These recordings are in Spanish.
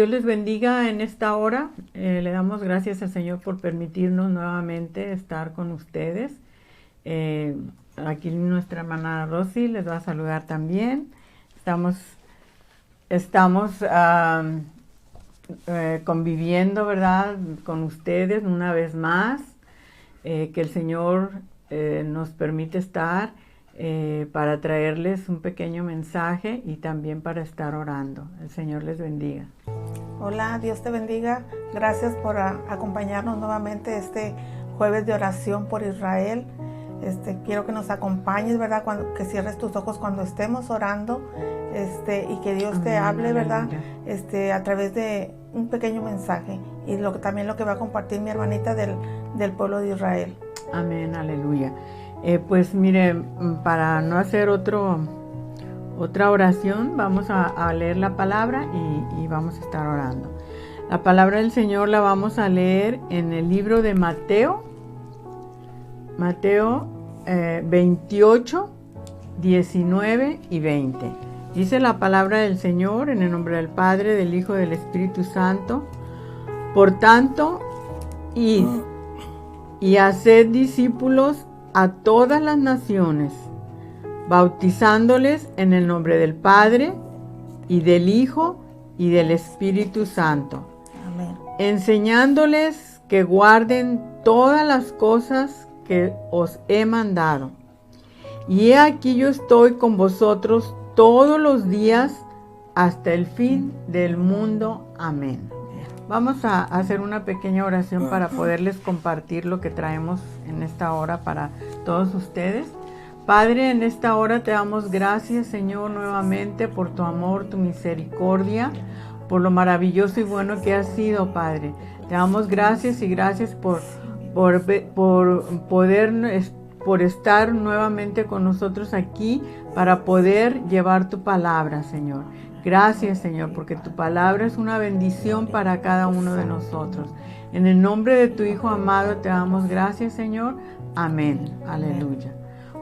Dios les bendiga en esta hora. Le damos gracias al Señor por permitirnos nuevamente estar con ustedes. Aquí nuestra hermana Rosy les va a saludar también. Estamos conviviendo, ¿verdad?, con ustedes una vez más. Que el Señor nos permite estar para traerles un pequeño mensaje y también para estar orando. El Señor les bendiga. Hola, Dios te bendiga. Gracias por acompañarnos nuevamente este jueves de oración por Israel. Quiero que nos acompañes, ¿verdad? Que cierres tus ojos cuando estemos orando, y que Dios te hable, ¿verdad? A través de un pequeño mensaje y también lo que va a compartir mi hermanita del pueblo de Israel. Amén, aleluya. Pues mire, para no hacer otra oración, vamos a leer la palabra y vamos a estar orando. La palabra del Señor la vamos a leer en el libro de Mateo 28, 19 y 20. Dice la palabra del Señor en el nombre del Padre, del Hijo y del Espíritu Santo. Por tanto, id y haced discípulos a todas las naciones, bautizándoles en el nombre del Padre y del Hijo y del Espíritu Santo. Amén. Enseñándoles que guarden todas las cosas que os he mandado. Y he aquí yo estoy con vosotros todos los días hasta el fin del mundo. Amén. Vamos a hacer una pequeña oración para poderles compartir lo que traemos en esta hora para todos ustedes. Padre, en esta hora te damos gracias, Señor, nuevamente por tu amor, tu misericordia, por lo maravilloso y bueno que has sido, Padre. Te damos gracias y gracias por estar nuevamente con nosotros aquí para poder llevar tu palabra, Señor. Gracias, Señor, porque tu palabra es una bendición para cada uno de nosotros. En el nombre de tu Hijo amado te damos gracias, Señor. Amén. Aleluya.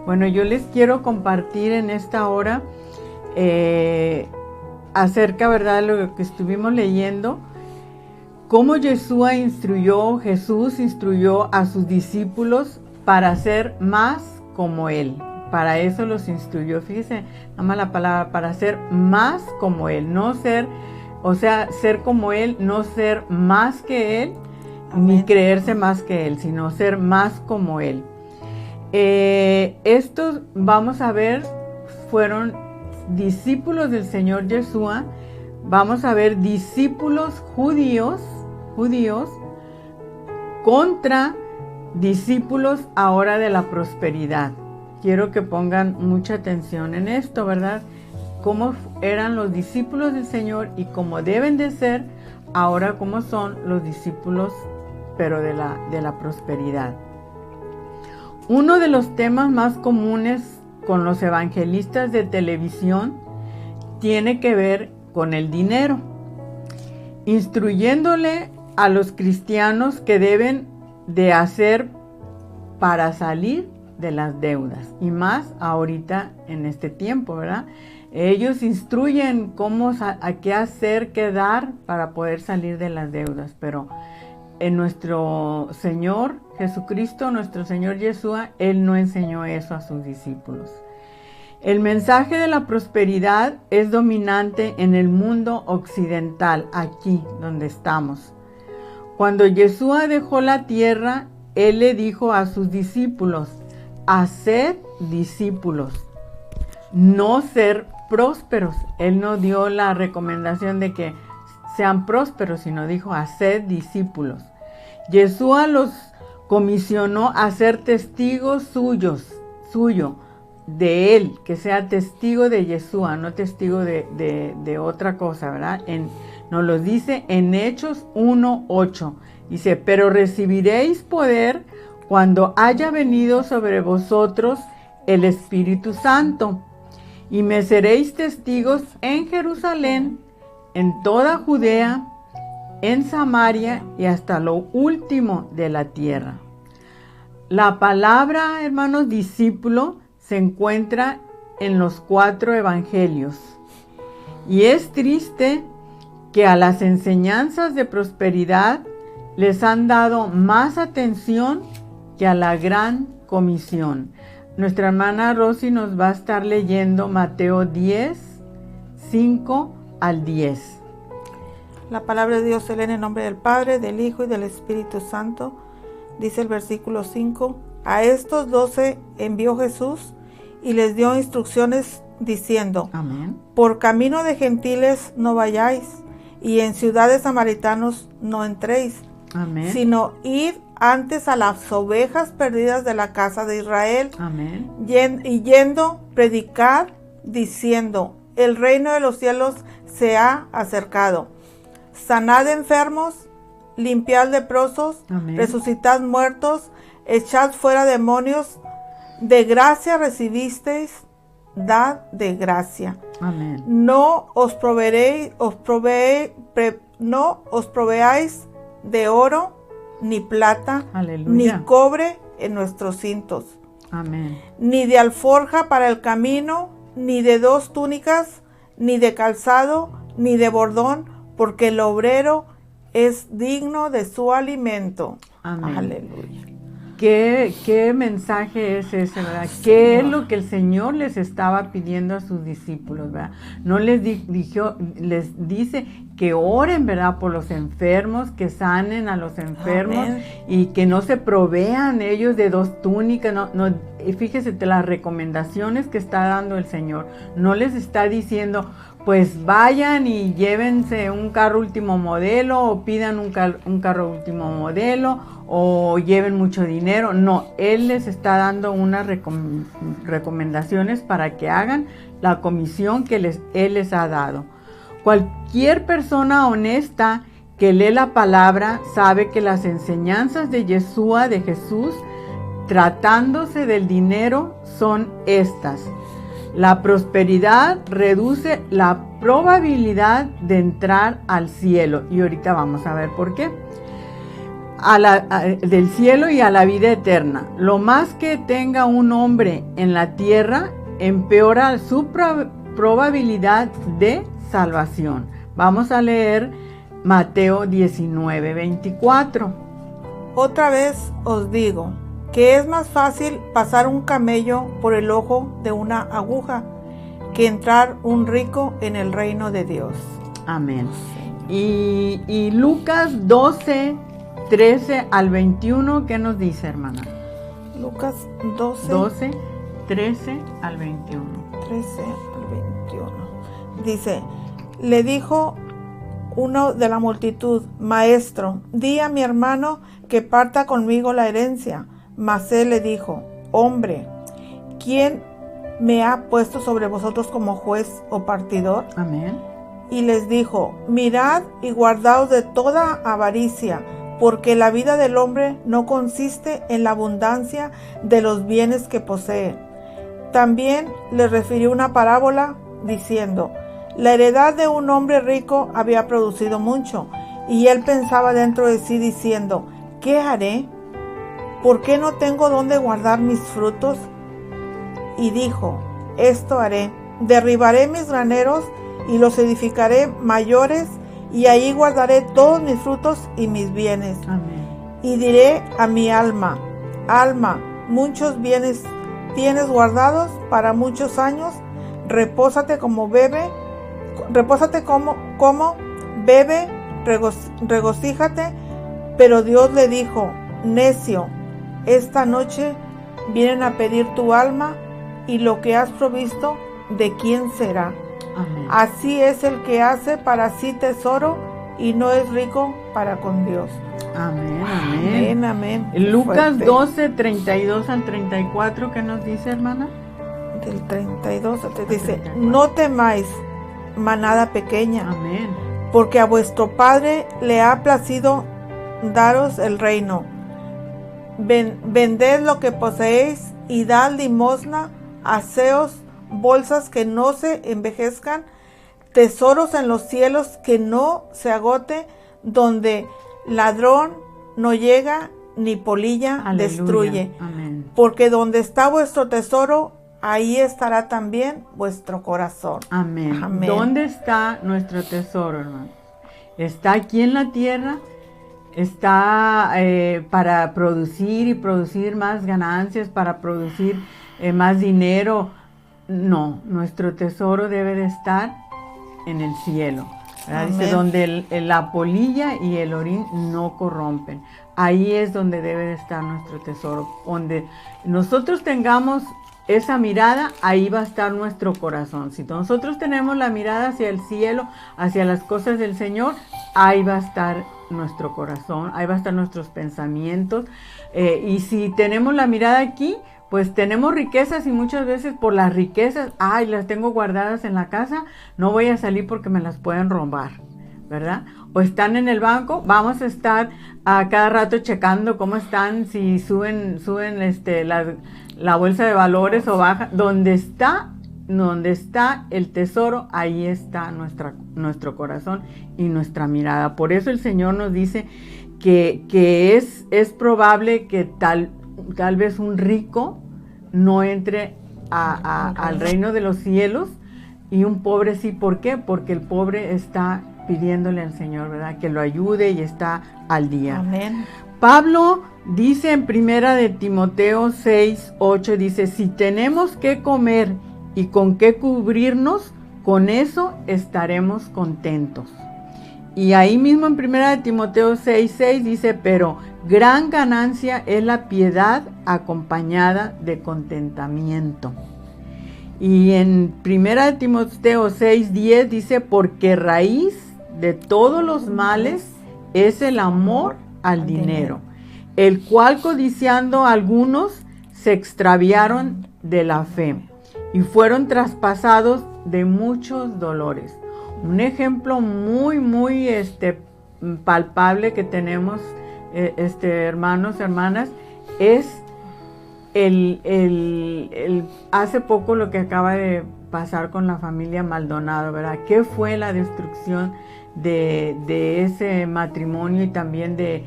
Bueno, yo les quiero compartir en esta hora acerca, ¿verdad?, de lo que estuvimos leyendo, cómo Jesús instruyó a sus discípulos para ser más como Él. Para eso los instruyó. Fíjese, nada más la palabra, para ser más como Él. No ser, o sea, ser como Él, no ser más que Él, ni creerse más que Él, sino ser más como Él. Estos, vamos a ver, fueron discípulos del Señor Yeshua. Vamos a ver discípulos judíos contra discípulos ahora de la prosperidad. Quiero que pongan mucha atención en esto, ¿verdad? Cómo eran los discípulos del Señor y cómo deben de ser ahora, cómo son los discípulos, pero de la prosperidad. Uno de los temas más comunes con los evangelistas de televisión tiene que ver con el dinero, instruyéndole a los cristianos que deben de hacer para salir de las deudas, y más ahorita en este tiempo, ¿verdad? Ellos instruyen a qué hacer, qué dar para poder salir de las deudas, pero en nuestro Señor Jesucristo, nuestro Señor Yeshua, Él no enseñó eso a sus discípulos. El mensaje de la prosperidad es dominante en el mundo occidental, aquí donde estamos. Cuando Yeshua dejó la tierra, Él le dijo a sus discípulos: haced discípulos, no ser prósperos. Él no dio la recomendación de que sean prósperos, sino dijo: haced discípulos. Yeshua los comisionó a ser testigos suyo, de Él, que sea testigo de Yeshua, no testigo de otra cosa, ¿verdad? Nos lo dice en Hechos 1:8. Dice: pero recibiréis poder cuando haya venido sobre vosotros el Espíritu Santo, y me seréis testigos en Jerusalén, en toda Judea, en Samaria y hasta lo último de la tierra. La palabra, hermanos, discípulo, se encuentra en los 4 evangelios. Y es triste que a las enseñanzas de prosperidad les han dado más atención que a la gran comisión. Nuestra hermana Rosy nos va a estar leyendo Mateo 10, 5 al 10. La palabra de Dios se lee en el nombre del Padre, del Hijo y del Espíritu Santo. Dice el versículo 5: A estos 12 envió Jesús y les dio instrucciones diciendo: Amén. Por camino de gentiles no vayáis, y en ciudades samaritanos no entréis, Amén. sino id antes a las ovejas perdidas de la casa de Israel. Amén. Y yendo, predicad diciendo: el reino de los cielos se ha acercado. Sanad enfermos, limpiad leprosos, Amén. resucitad muertos, echad fuera demonios. De gracia recibisteis, dad de gracia. Amén. No os proveáis de oro, ni plata, Aleluya. ni cobre en nuestros cintos, Amén. ni de alforja para el camino, ni de 2 túnicas, ni de calzado, ni de bordón, porque el obrero es digno de su alimento. Amén. Aleluya. ¿Qué mensaje es ese, verdad? ¿Qué es lo que el Señor les estaba pidiendo a sus discípulos, verdad? No les les dice que oren, ¿verdad? Por los enfermos, que sanen a los enfermos. Amén. Y que no se provean ellos de 2 túnicas. Y fíjese las recomendaciones que está dando el Señor. No les está diciendo, pues vayan y llévense un carro último modelo, o pidan un carro último modelo, o lleven mucho dinero. No, Él les está dando unas recomendaciones para que hagan la comisión que Él les ha dado. Cualquier persona honesta que lee la palabra sabe que las enseñanzas de Yeshua, de Jesús, tratándose del dinero, son estas. La prosperidad reduce la probabilidad de entrar al cielo. Y ahorita vamos a ver por qué. Del cielo y a la vida eterna. Lo más que tenga un hombre en la tierra empeora su probabilidad de salvación. Vamos a leer Mateo 19, 24. Otra vez os digo que es más fácil pasar un camello por el ojo de una aguja que entrar un rico en el reino de Dios. Amén. Y Lucas 12, 13 al 21, ¿qué nos dice, hermana? Lucas 12, 13 al 21. 13 al 21. Dice: le dijo uno de la multitud: Maestro, di a mi hermano que parta conmigo la herencia. Mas él le dijo: Hombre, ¿quién me ha puesto sobre vosotros como juez o partidor? Amén. Y les dijo: Mirad y guardaos de toda avaricia, porque la vida del hombre no consiste en la abundancia de los bienes que posee. También les refirió una parábola diciendo: la heredad de un hombre rico había producido mucho, y él pensaba dentro de sí diciendo: ¿qué haré? ¿Por qué no tengo dónde guardar mis frutos? Y dijo: esto haré: derribaré mis graneros y los edificaré mayores, y allí guardaré todos mis frutos y mis bienes. Amén. Y diré a mi alma: alma, muchos bienes tienes guardados para muchos años, repósate como, bebe, regocíjate. Pero Dios le dijo: necio, esta noche vienen a pedir tu alma, y lo que has provisto, ¿de quién será? Amén. Así es el que hace para sí tesoro y no es rico para con Dios. Amén, amén. Amén, amén. Lucas 12, 32 al 34, ¿qué nos dice, hermana? Del 32 te dice: 34. No temáis, manada pequeña, Amén. porque a vuestro Padre le ha placido daros el reino. Vended lo que poseéis y dad limosna. Haceos bolsas que no se envejezcan, tesoros en los cielos que no se agote, donde ladrón no llega ni polilla Aleluya. destruye. Amén. Porque donde está vuestro tesoro, ahí estará también vuestro corazón. Amén. Amén. ¿Dónde está nuestro tesoro, hermano? está aquí en la tierra, está para producir y producir más ganancias, para producir más dinero. No, nuestro tesoro debe de estar en el cielo. Dice, donde la polilla y el orín no corrompen. Ahí es donde debe de estar nuestro tesoro. Donde nosotros tengamos esa mirada, ahí va a estar nuestro corazón. Si nosotros tenemos la mirada hacia el cielo, hacia las cosas del Señor, ahí va a estar nuestro corazón, ahí va a estar nuestros pensamientos. Y si tenemos la mirada aquí, pues tenemos riquezas y muchas veces por las riquezas, las tengo guardadas en la casa, no voy a salir porque me las pueden robar, ¿verdad? O están en el banco, vamos a estar a cada rato checando cómo están, si suben la bolsa de valores o baja. Donde está el tesoro, ahí está nuestro corazón y nuestra mirada. Por eso el Señor nos dice que es probable que tal vez un rico no entre al reino de los cielos y un pobre sí. ¿Por qué? Porque el pobre está pidiéndole al Señor, ¿verdad? Que lo ayude y está al día. Amén. Pablo dice en 1 Timoteo 6:8, dice, si tenemos que comer y con qué cubrirnos, con eso estaremos contentos. Y ahí mismo en 1 Timoteo 6:6 dice, pero gran ganancia es la piedad acompañada de contentamiento. Y en 1 Timoteo 6:10 dice, porque raíz de todos los males es el amor al dinero, el cual codiciando algunos se extraviaron de la fe y fueron traspasados de muchos dolores. Un ejemplo muy palpable que tenemos, hermanos, hermanas, es hace poco lo que acaba de pasar con la familia Maldonado, ¿verdad? ¿Qué fue la destrucción de ese matrimonio y también de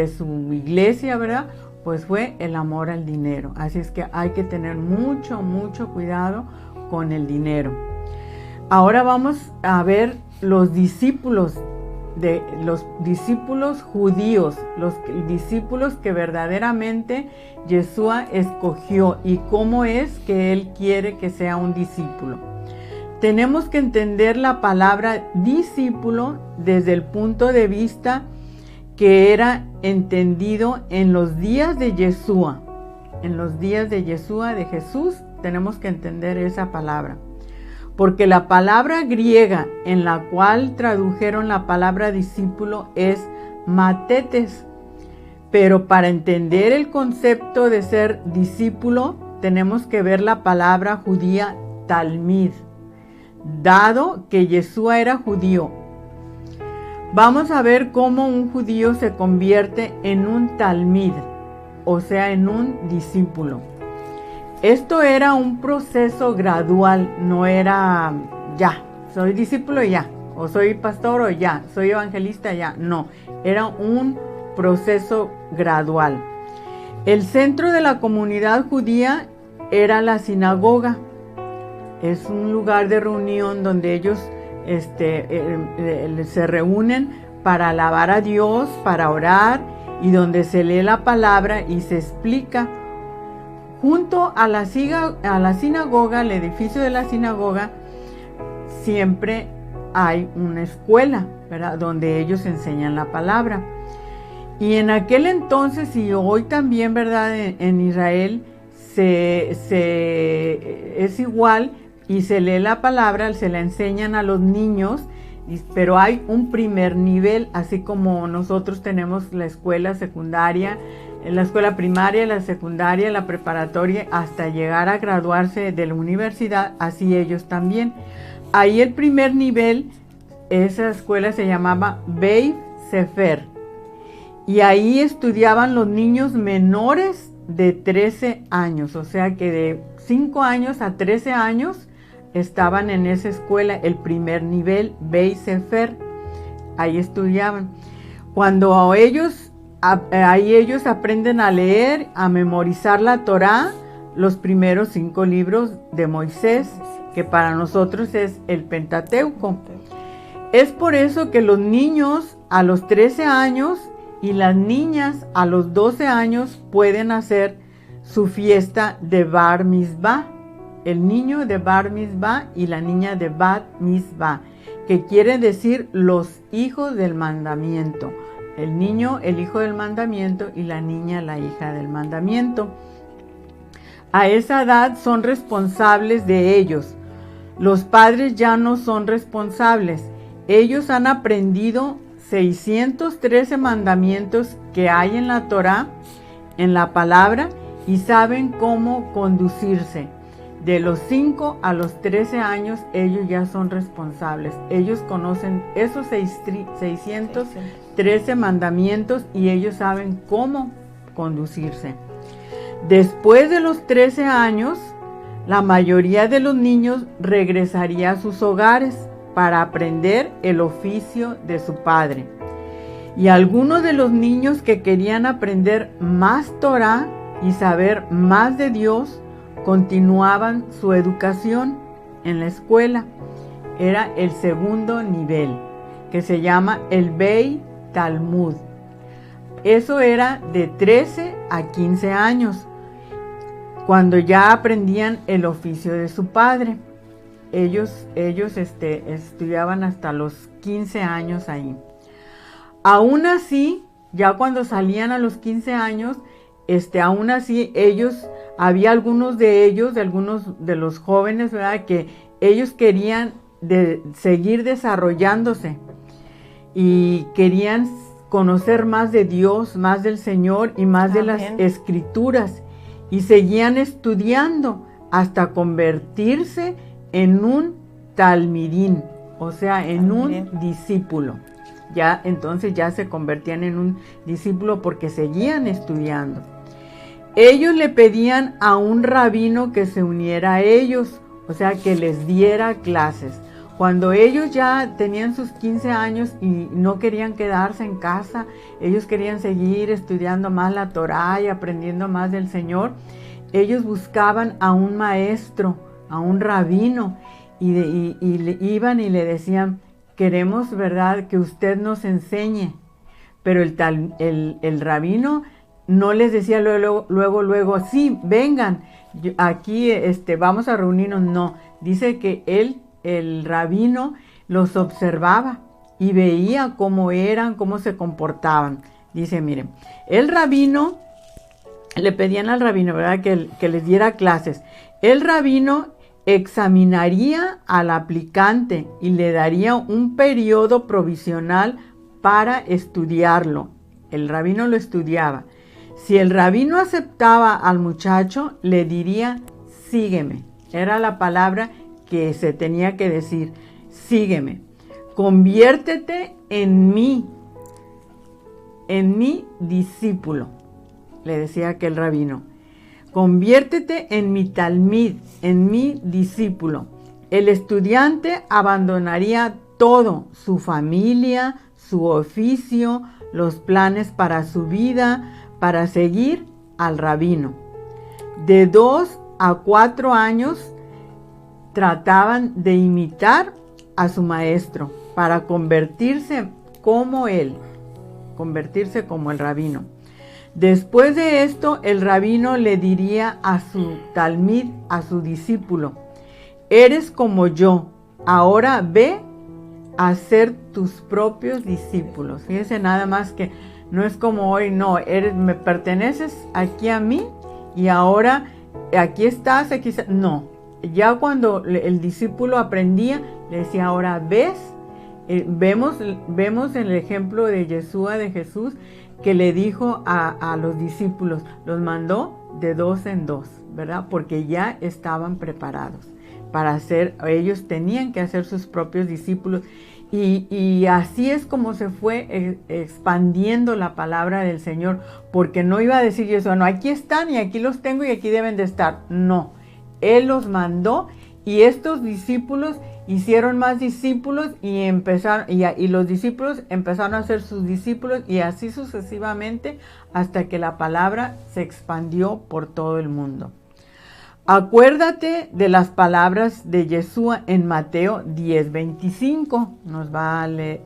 su iglesia, ¿verdad? Pues fue el amor al dinero. Así es que hay que tener mucho cuidado con el dinero. Ahora vamos a ver los discípulos judíos, los discípulos que verdaderamente Yeshua escogió y cómo es que Él quiere que sea un discípulo. Tenemos que entender la palabra discípulo desde el punto de vista que era entendido en los días de Yeshua. En los días de Yeshua, de Jesús, tenemos que entender esa palabra. Porque la palabra griega en la cual tradujeron la palabra discípulo es matetes. Pero para entender el concepto de ser discípulo, tenemos que ver la palabra judía talmid, dado que Yeshua era judío. Vamos a ver cómo un judío se convierte en un talmid, o sea, en un discípulo. Esto era un proceso gradual, no era ya, soy discípulo ya, o soy pastor o ya, soy evangelista ya, no, era un proceso gradual. El centro de la comunidad judía era la sinagoga, es un lugar de reunión donde ellos se reúnen para alabar a Dios, para orar y donde se lee la palabra y se explica. Junto a la sinagoga, el edificio de la sinagoga, siempre hay una escuela, ¿verdad? Donde ellos enseñan la palabra. Y en aquel entonces y hoy también, ¿verdad? En Israel es igual y se lee la palabra, se la enseñan a los niños, pero hay un primer nivel, así como nosotros tenemos la escuela secundaria, la escuela primaria, la secundaria, la preparatoria, hasta llegar a graduarse de la universidad, así ellos también. Ahí el primer nivel, esa escuela se llamaba Beit Sefer, y ahí estudiaban los niños menores de 13 años, o sea que de 5 años a 13 años estaban en esa escuela, el primer nivel, Beit Sefer, ahí estudiaban. Cuando ahí ellos aprenden a leer, a memorizar la Torá, los primeros 5 libros de Moisés, que para nosotros es el Pentateuco. Es por eso que los niños a los 13 años y las niñas a los 12 años pueden hacer su fiesta de Bar Mitzvah. El niño de Bar Mitzvah y la niña de Bat Mitzvah, que quiere decir los hijos del mandamiento. El niño, el hijo del mandamiento, y la niña, la hija del mandamiento. A esa edad son responsables de ellos. Los padres ya no son responsables. Ellos han aprendido 613 mandamientos que hay en la Torá, en la palabra, y saben cómo conducirse. De los 5 a los 13 años, ellos ya son responsables. Ellos conocen esos 613 mandamientos y ellos saben cómo conducirse. Después de los 13 años, la mayoría de los niños regresaría a sus hogares para aprender el oficio de su padre. Y algunos de los niños que querían aprender más Torá y saber más de Dios, continuaban su educación en la escuela. Era el segundo nivel, que se llama el Beit Talmud. Eso era de 13 a 15 años, cuando ya aprendían el oficio de su padre. Ellos estudiaban hasta los 15 años ahí. Aún así, ya cuando salían a los 15 años, aún así había algunos de los jóvenes, ¿verdad?, que ellos querían seguir desarrollándose y querían conocer más de Dios, más del Señor y más de las Escrituras, y seguían estudiando hasta convertirse en un talmidín, o sea, en un discípulo. Ya entonces ya se convertían en un discípulo porque seguían estudiando. Ellos le pedían a un rabino que se uniera a ellos, o sea, que les diera clases. Cuando ellos ya tenían sus 15 años y no querían quedarse en casa, ellos querían seguir estudiando más la Torá y aprendiendo más del Señor, ellos buscaban a un maestro, a un rabino, y iban y le decían: queremos, ¿verdad?, que usted nos enseñe. Pero el rabino no les decía luego, sí, vengan, aquí vamos a reunirnos. No, dice que el rabino los observaba y veía cómo eran, cómo se comportaban. Dice, miren, le pedían al rabino, ¿verdad?, que les diera clases. El rabino examinaría al aplicante y le daría un periodo provisional para estudiarlo. El rabino lo estudiaba. Si el rabino aceptaba al muchacho, le diría: sígueme. Era la palabra que se tenía que decir: sígueme. Conviértete en mi discípulo, le decía aquel rabino. Conviértete en mi talmid, en mi discípulo. El estudiante abandonaría todo: su familia, su oficio, los planes para su vida, para seguir al rabino. De 2 a 4 años trataban de imitar a su maestro para convertirse como él, convertirse como el rabino. Después de esto, el rabino le diría a su talmid, a su discípulo: eres como yo, ahora ve a ser tus propios discípulos. Fíjense nada más que no es como hoy, no, me perteneces aquí a mí y ahora aquí estás, no. Ya cuando el discípulo aprendía, le decía: ahora ves, vemos en el ejemplo de Yeshua, de Jesús, que le dijo a los discípulos, los mandó de 2 en 2, ¿verdad? Porque ya estaban preparados para ellos tenían que hacer sus propios discípulos. Y así es como se fue expandiendo la palabra del Señor, porque no iba a decir Yeshua: no, aquí están y aquí los tengo y aquí deben de estar. No, Él los mandó y estos discípulos hicieron más discípulos y los discípulos empezaron a ser sus discípulos, y así sucesivamente hasta que la palabra se expandió por todo el mundo. Acuérdate de las palabras de Yeshua en Mateo 10:25. Nos va a leer.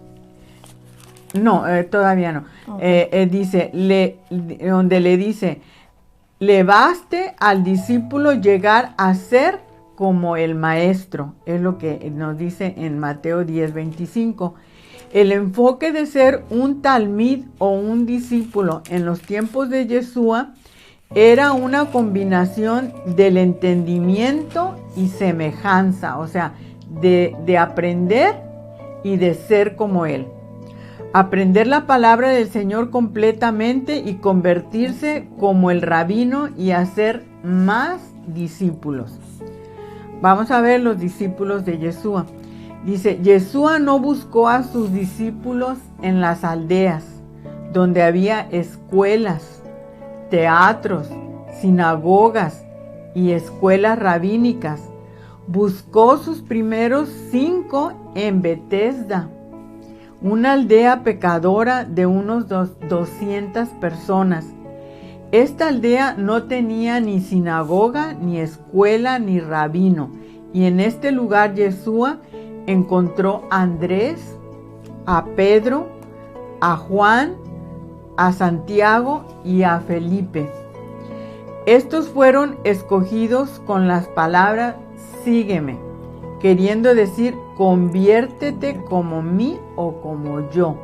No, todavía no. Okay. Dice, donde le dice, le baste al discípulo llegar a ser como el maestro. Es lo que nos dice en Mateo 10:25. El enfoque de ser un talmid o un discípulo en los tiempos de Yeshua era una combinación del entendimiento y semejanza, o sea, de aprender y de ser como Él. Aprender la palabra del Señor completamente y convertirse como el rabino y hacer más discípulos. Vamos a ver los discípulos de Yeshua. Dice, Yeshua no buscó a sus discípulos en las aldeas, donde había escuelas, teatros, sinagogas y escuelas rabínicas. Buscó sus primeros 5 en Betesda, una aldea pecadora de unos 200 personas. Esta aldea no tenía ni sinagoga, ni escuela, ni rabino. Y en este lugar Yeshua encontró a Andrés, a Pedro, a Juan, a Santiago y a Felipe. Estos fueron escogidos con las palabras sígueme, queriendo decir conviértete como mí o como yo.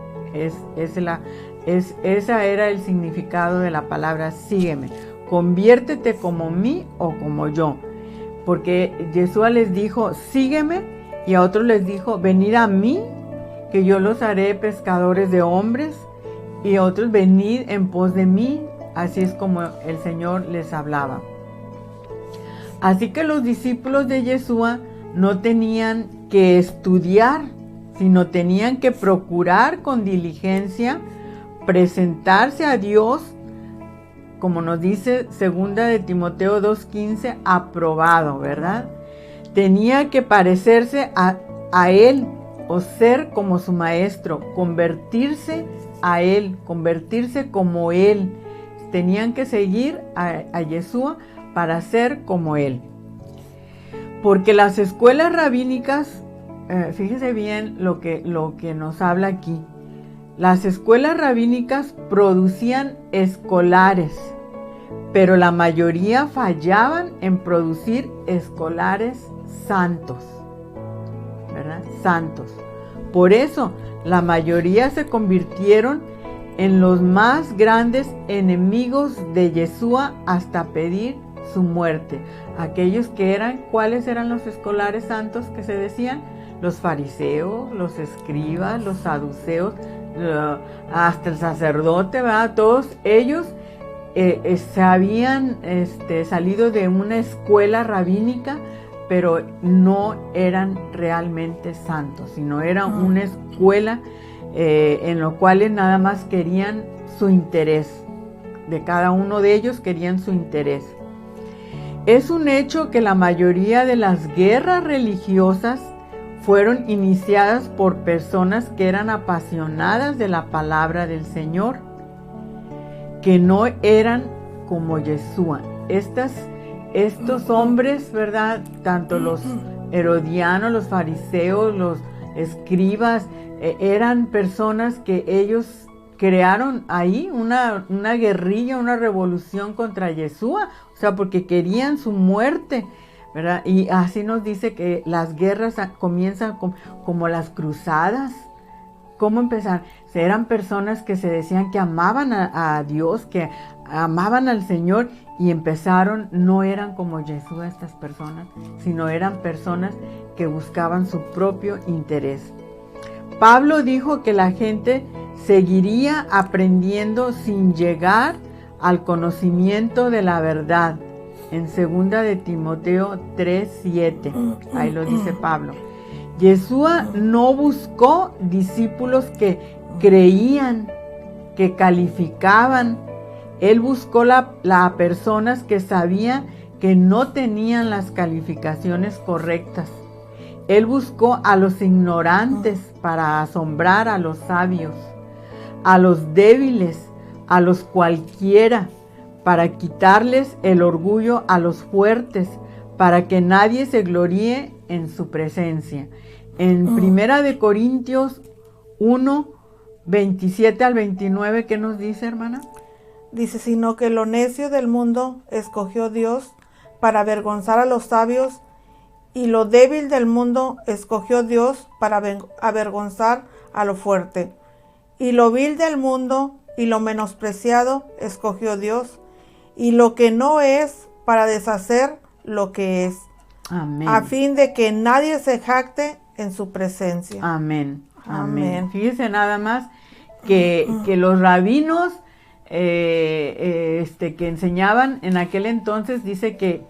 Esa era el significado de la palabra sígueme, conviértete como mí o como yo. Porque Yeshua les dijo sígueme y a otros les dijo venid a mí, que yo los haré pescadores de hombres. Y otros, venid en pos de mí, así es como el Señor les hablaba. Así que los discípulos de Yeshua no tenían que estudiar, sino tenían que procurar con diligencia presentarse a Dios, como nos dice 2 de Timoteo 2:15, aprobado, ¿verdad? Tenía que parecerse a Él o ser como su maestro, convertirse a Él, convertirse como Él. Tenían que seguir a Yeshua para ser como Él. Porque las escuelas rabínicas, fíjese bien lo que nos habla aquí. Las escuelas rabínicas producían escolares, pero la mayoría fallaban en producir escolares santos, ¿verdad? Santos. Por eso, la mayoría se convirtieron en los más grandes enemigos de Yeshua hasta pedir su muerte. Aquellos que ¿cuáles eran los escolares santos que se decían? Los fariseos, los escribas, los saduceos, hasta el sacerdote, ¿verdad? Todos ellos se habían salido de una escuela rabínica, pero no eran realmente santos, sino era una escuela en lo cual nada más querían su interés. De cada uno de ellos querían su interés. Es un hecho que la mayoría de las guerras religiosas fueron iniciadas por personas que eran apasionadas de la palabra del Señor, que no eran como Yeshua. Estos hombres, ¿verdad? Tanto los herodianos, los fariseos, los escribas, eran personas que ellos crearon ahí una guerrilla, una revolución contra Yeshua, o sea, porque querían su muerte, ¿verdad? Y así nos dice que las guerras comienzan como las cruzadas. ¿Cómo empezaron? Eran personas que se decían que amaban a Dios, que amaban al Señor, y empezaron, no eran como Yeshua estas personas, sino eran personas que buscaban su propio interés. Pablo dijo que la gente seguiría aprendiendo sin llegar al conocimiento de la verdad. En 2 de Timoteo 3:7, ahí lo dice Pablo. Yeshua no buscó discípulos que creían, que calificaban. Él buscó a personas que sabían que no tenían las calificaciones correctas. Él buscó a los ignorantes para asombrar a los sabios, a los débiles, a los cualquiera, para quitarles el orgullo a los fuertes, para que nadie se gloríe en su presencia. En Primera de Corintios 1, 27 al 29, ¿qué nos dice, hermana? Dice, sino que lo necio del mundo escogió Dios para avergonzar a los sabios, y lo débil del mundo escogió Dios para avergonzar a lo fuerte. Y lo vil del mundo y lo menospreciado escogió Dios, y lo que no es para deshacer lo que es. Amén. A fin de que nadie se jacte en su presencia. Amén. Amén. Amén. Fíjese nada más que los rabinos que enseñaban en aquel entonces, dice que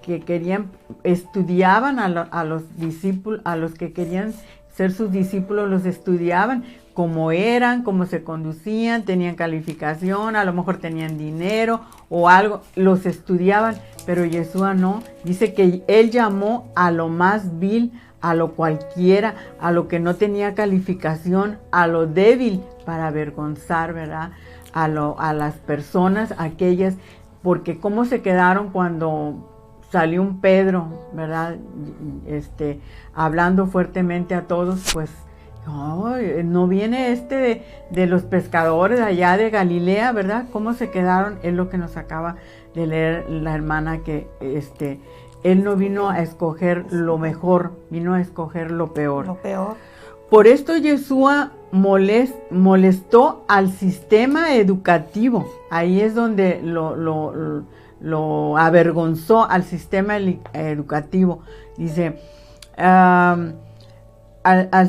estudiaban a los discípulos, a los que querían ser sus discípulos, los estudiaban cómo eran, cómo se conducían, tenían calificación, a lo mejor tenían dinero o algo, los estudiaban, pero Yeshua no. Dice que él llamó a lo más vil, a lo cualquiera, a lo que no tenía calificación, a lo débil, para avergonzar, ¿verdad? A las personas, aquellas, porque cómo se quedaron cuando salió un Pedro, ¿verdad? Hablando fuertemente a todos, pues, no viene de los pescadores allá de Galilea, ¿verdad? ¿Cómo se quedaron? Es lo que nos acaba de leer la hermana, que él no vino a escoger lo mejor, vino a escoger lo peor. Lo peor. Por esto Yeshua molestó al sistema educativo. Ahí es donde lo avergonzó al sistema educativo. Dice, al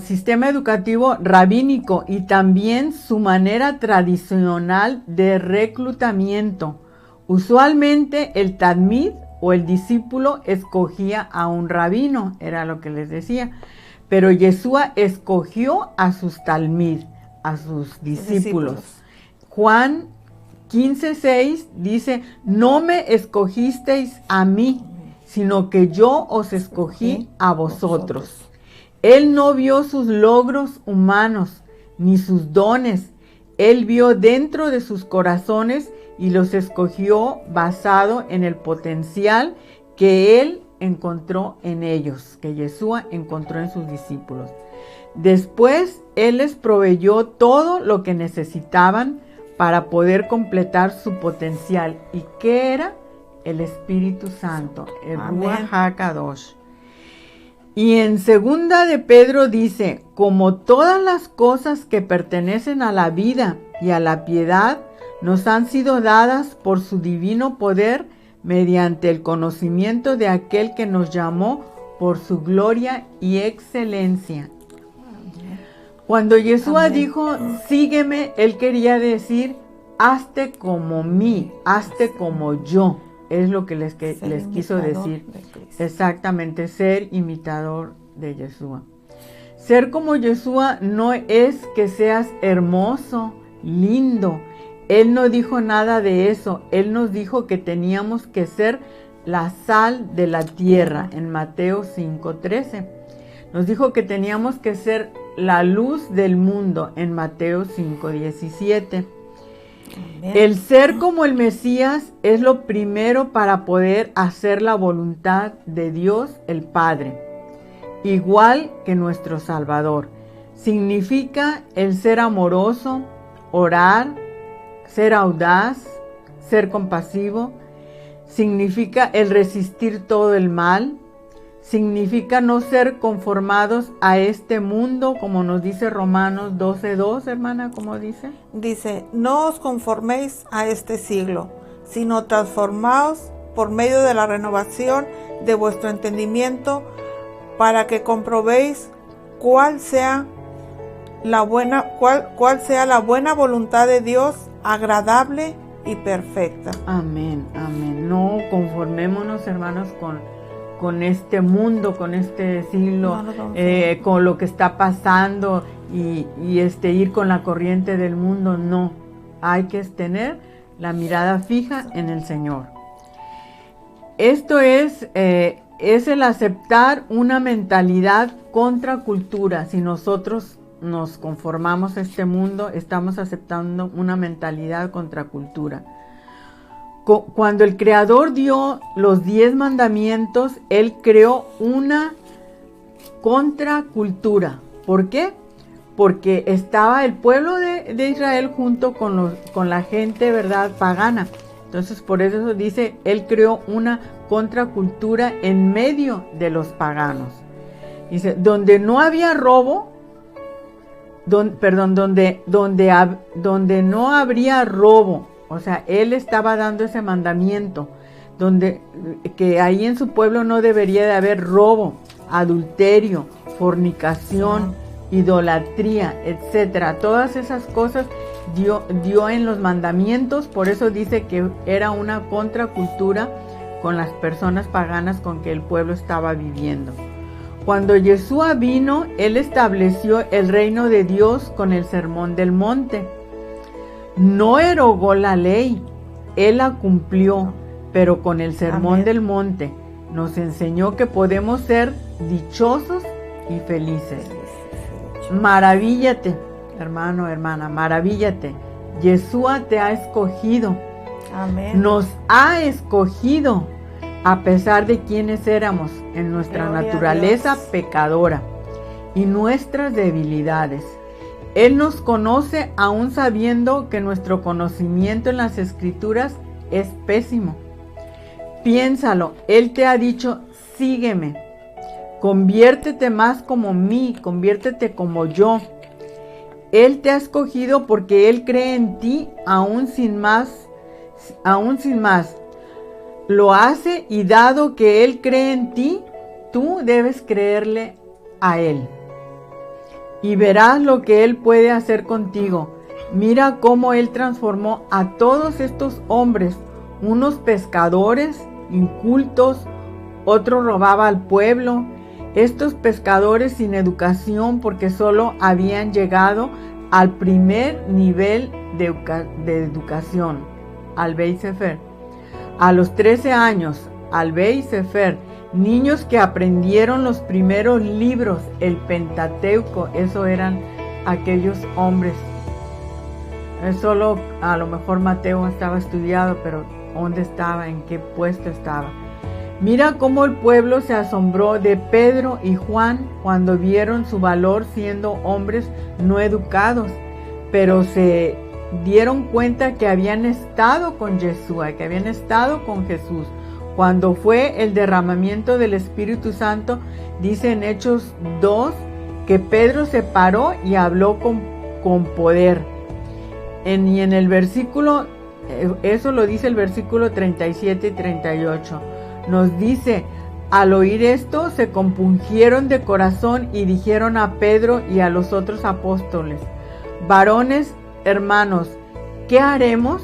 sistema educativo rabínico, y también su manera tradicional de reclutamiento. Usualmente el talmid o el discípulo escogía a un rabino, era lo que les decía. Pero Yeshua escogió a sus talmid, a sus discípulos. Juan 15:6 dice, no me escogisteis a mí, sino que yo os escogí a vosotros. Él no vio sus logros humanos, ni sus dones. Él vio dentro de sus corazones y los escogió basado en el potencial que él encontró en ellos, que Yeshua encontró en sus discípulos. Después, él les proveyó todo lo que necesitaban para poder completar su potencial. ¿Y qué era? El Espíritu Santo, el Ruach HaKadosh. Y en segunda de Pedro dice, como todas las cosas que pertenecen a la vida y a la piedad nos han sido dadas por su divino poder, mediante el conocimiento de aquel que nos llamó por su gloria y excelencia. Cuando Yeshua dijo, sígueme, él quería decir, hazte como mí, hazte como yo. Es lo que les quiso decir. Exactamente, ser imitador de Yeshua. Ser como Yeshua no es que seas hermoso, lindo. Él no dijo nada de eso. Él nos dijo que teníamos que ser la sal de la tierra en Mateo 5:13. Nos dijo que teníamos que ser la luz del mundo en Mateo 5:17. El ser como el Mesías es lo primero para poder hacer la voluntad de Dios el Padre, igual que nuestro Salvador. Significa el ser amoroso, orar, ser audaz, ser compasivo. Significa el resistir todo el mal. Significa no ser conformados a este mundo, como nos dice Romanos 12:2, hermana, ¿cómo dice? Dice, no os conforméis a este siglo, sino transformaos por medio de la renovación de vuestro entendimiento, para que comprobéis cuál sea la buena voluntad de Dios, agradable y perfecta. Amén, amén. No conformémonos, hermanos, con este mundo, con este siglo, con lo que está pasando y ir con la corriente del mundo. No, hay que tener la mirada fija en el Señor. Esto es el aceptar una mentalidad contra cultura. Si nosotros nos conformamos a este mundo, estamos aceptando una mentalidad contra cultura. Cuando el Creador dio los 10 mandamientos, Él creó una contracultura. ¿Por qué? Porque estaba el pueblo de Israel junto con la gente, ¿verdad?, pagana. Entonces, por eso dice, Él creó una contracultura en medio de los paganos. Dice, donde no había robo, donde no habría robo. O sea, Él estaba dando ese mandamiento, que ahí en su pueblo no debería de haber robo, adulterio, fornicación, idolatría, etcétera. Todas esas cosas dio en los mandamientos. Por eso dice que era una contracultura con las personas paganas con que el pueblo estaba viviendo. Cuando Yeshua vino, Él estableció el reino de Dios con el Sermón del Monte. No erogó la ley, Él la cumplió, pero con el Sermón del Monte nos enseñó que podemos ser dichosos y felices. Maravíllate, hermano, hermana, maravíllate. Yeshua te ha escogido. Amén. Nos ha escogido a pesar de quienes éramos en nuestra naturaleza pecadora y nuestras debilidades. Él nos conoce aún sabiendo que nuestro conocimiento en las Escrituras es pésimo. Piénsalo, Él te ha dicho, sígueme, conviértete más como mí, conviértete como yo. Él te ha escogido porque Él cree en ti aún sin más. Lo hace, y dado que Él cree en ti, tú debes creerle a Él. Y verás lo que Él puede hacer contigo. Mira cómo Él transformó a todos estos hombres, unos pescadores incultos, otro robaba al pueblo. Estos pescadores sin educación, porque solo habían llegado al primer nivel de educación, al Beit Sefer. A los 13 años, al Beit Sefer, niños que aprendieron los primeros libros, el Pentateuco, eso eran aquellos hombres. Solo a lo mejor Mateo estaba estudiado, pero ¿dónde estaba? ¿En qué puesto estaba? Mira cómo el pueblo se asombró de Pedro y Juan cuando vieron su valor siendo hombres no educados, pero se dieron cuenta que habían estado con Yeshua, que habían estado con Jesús. Cuando fue el derramamiento del Espíritu Santo, dice en Hechos 2, que Pedro se paró y habló con poder. Y en el versículo, eso lo dice el versículo 37 y 38. Nos dice, al oír esto, se compungieron de corazón y dijeron a Pedro y a los otros apóstoles, varones, hermanos, ¿qué haremos?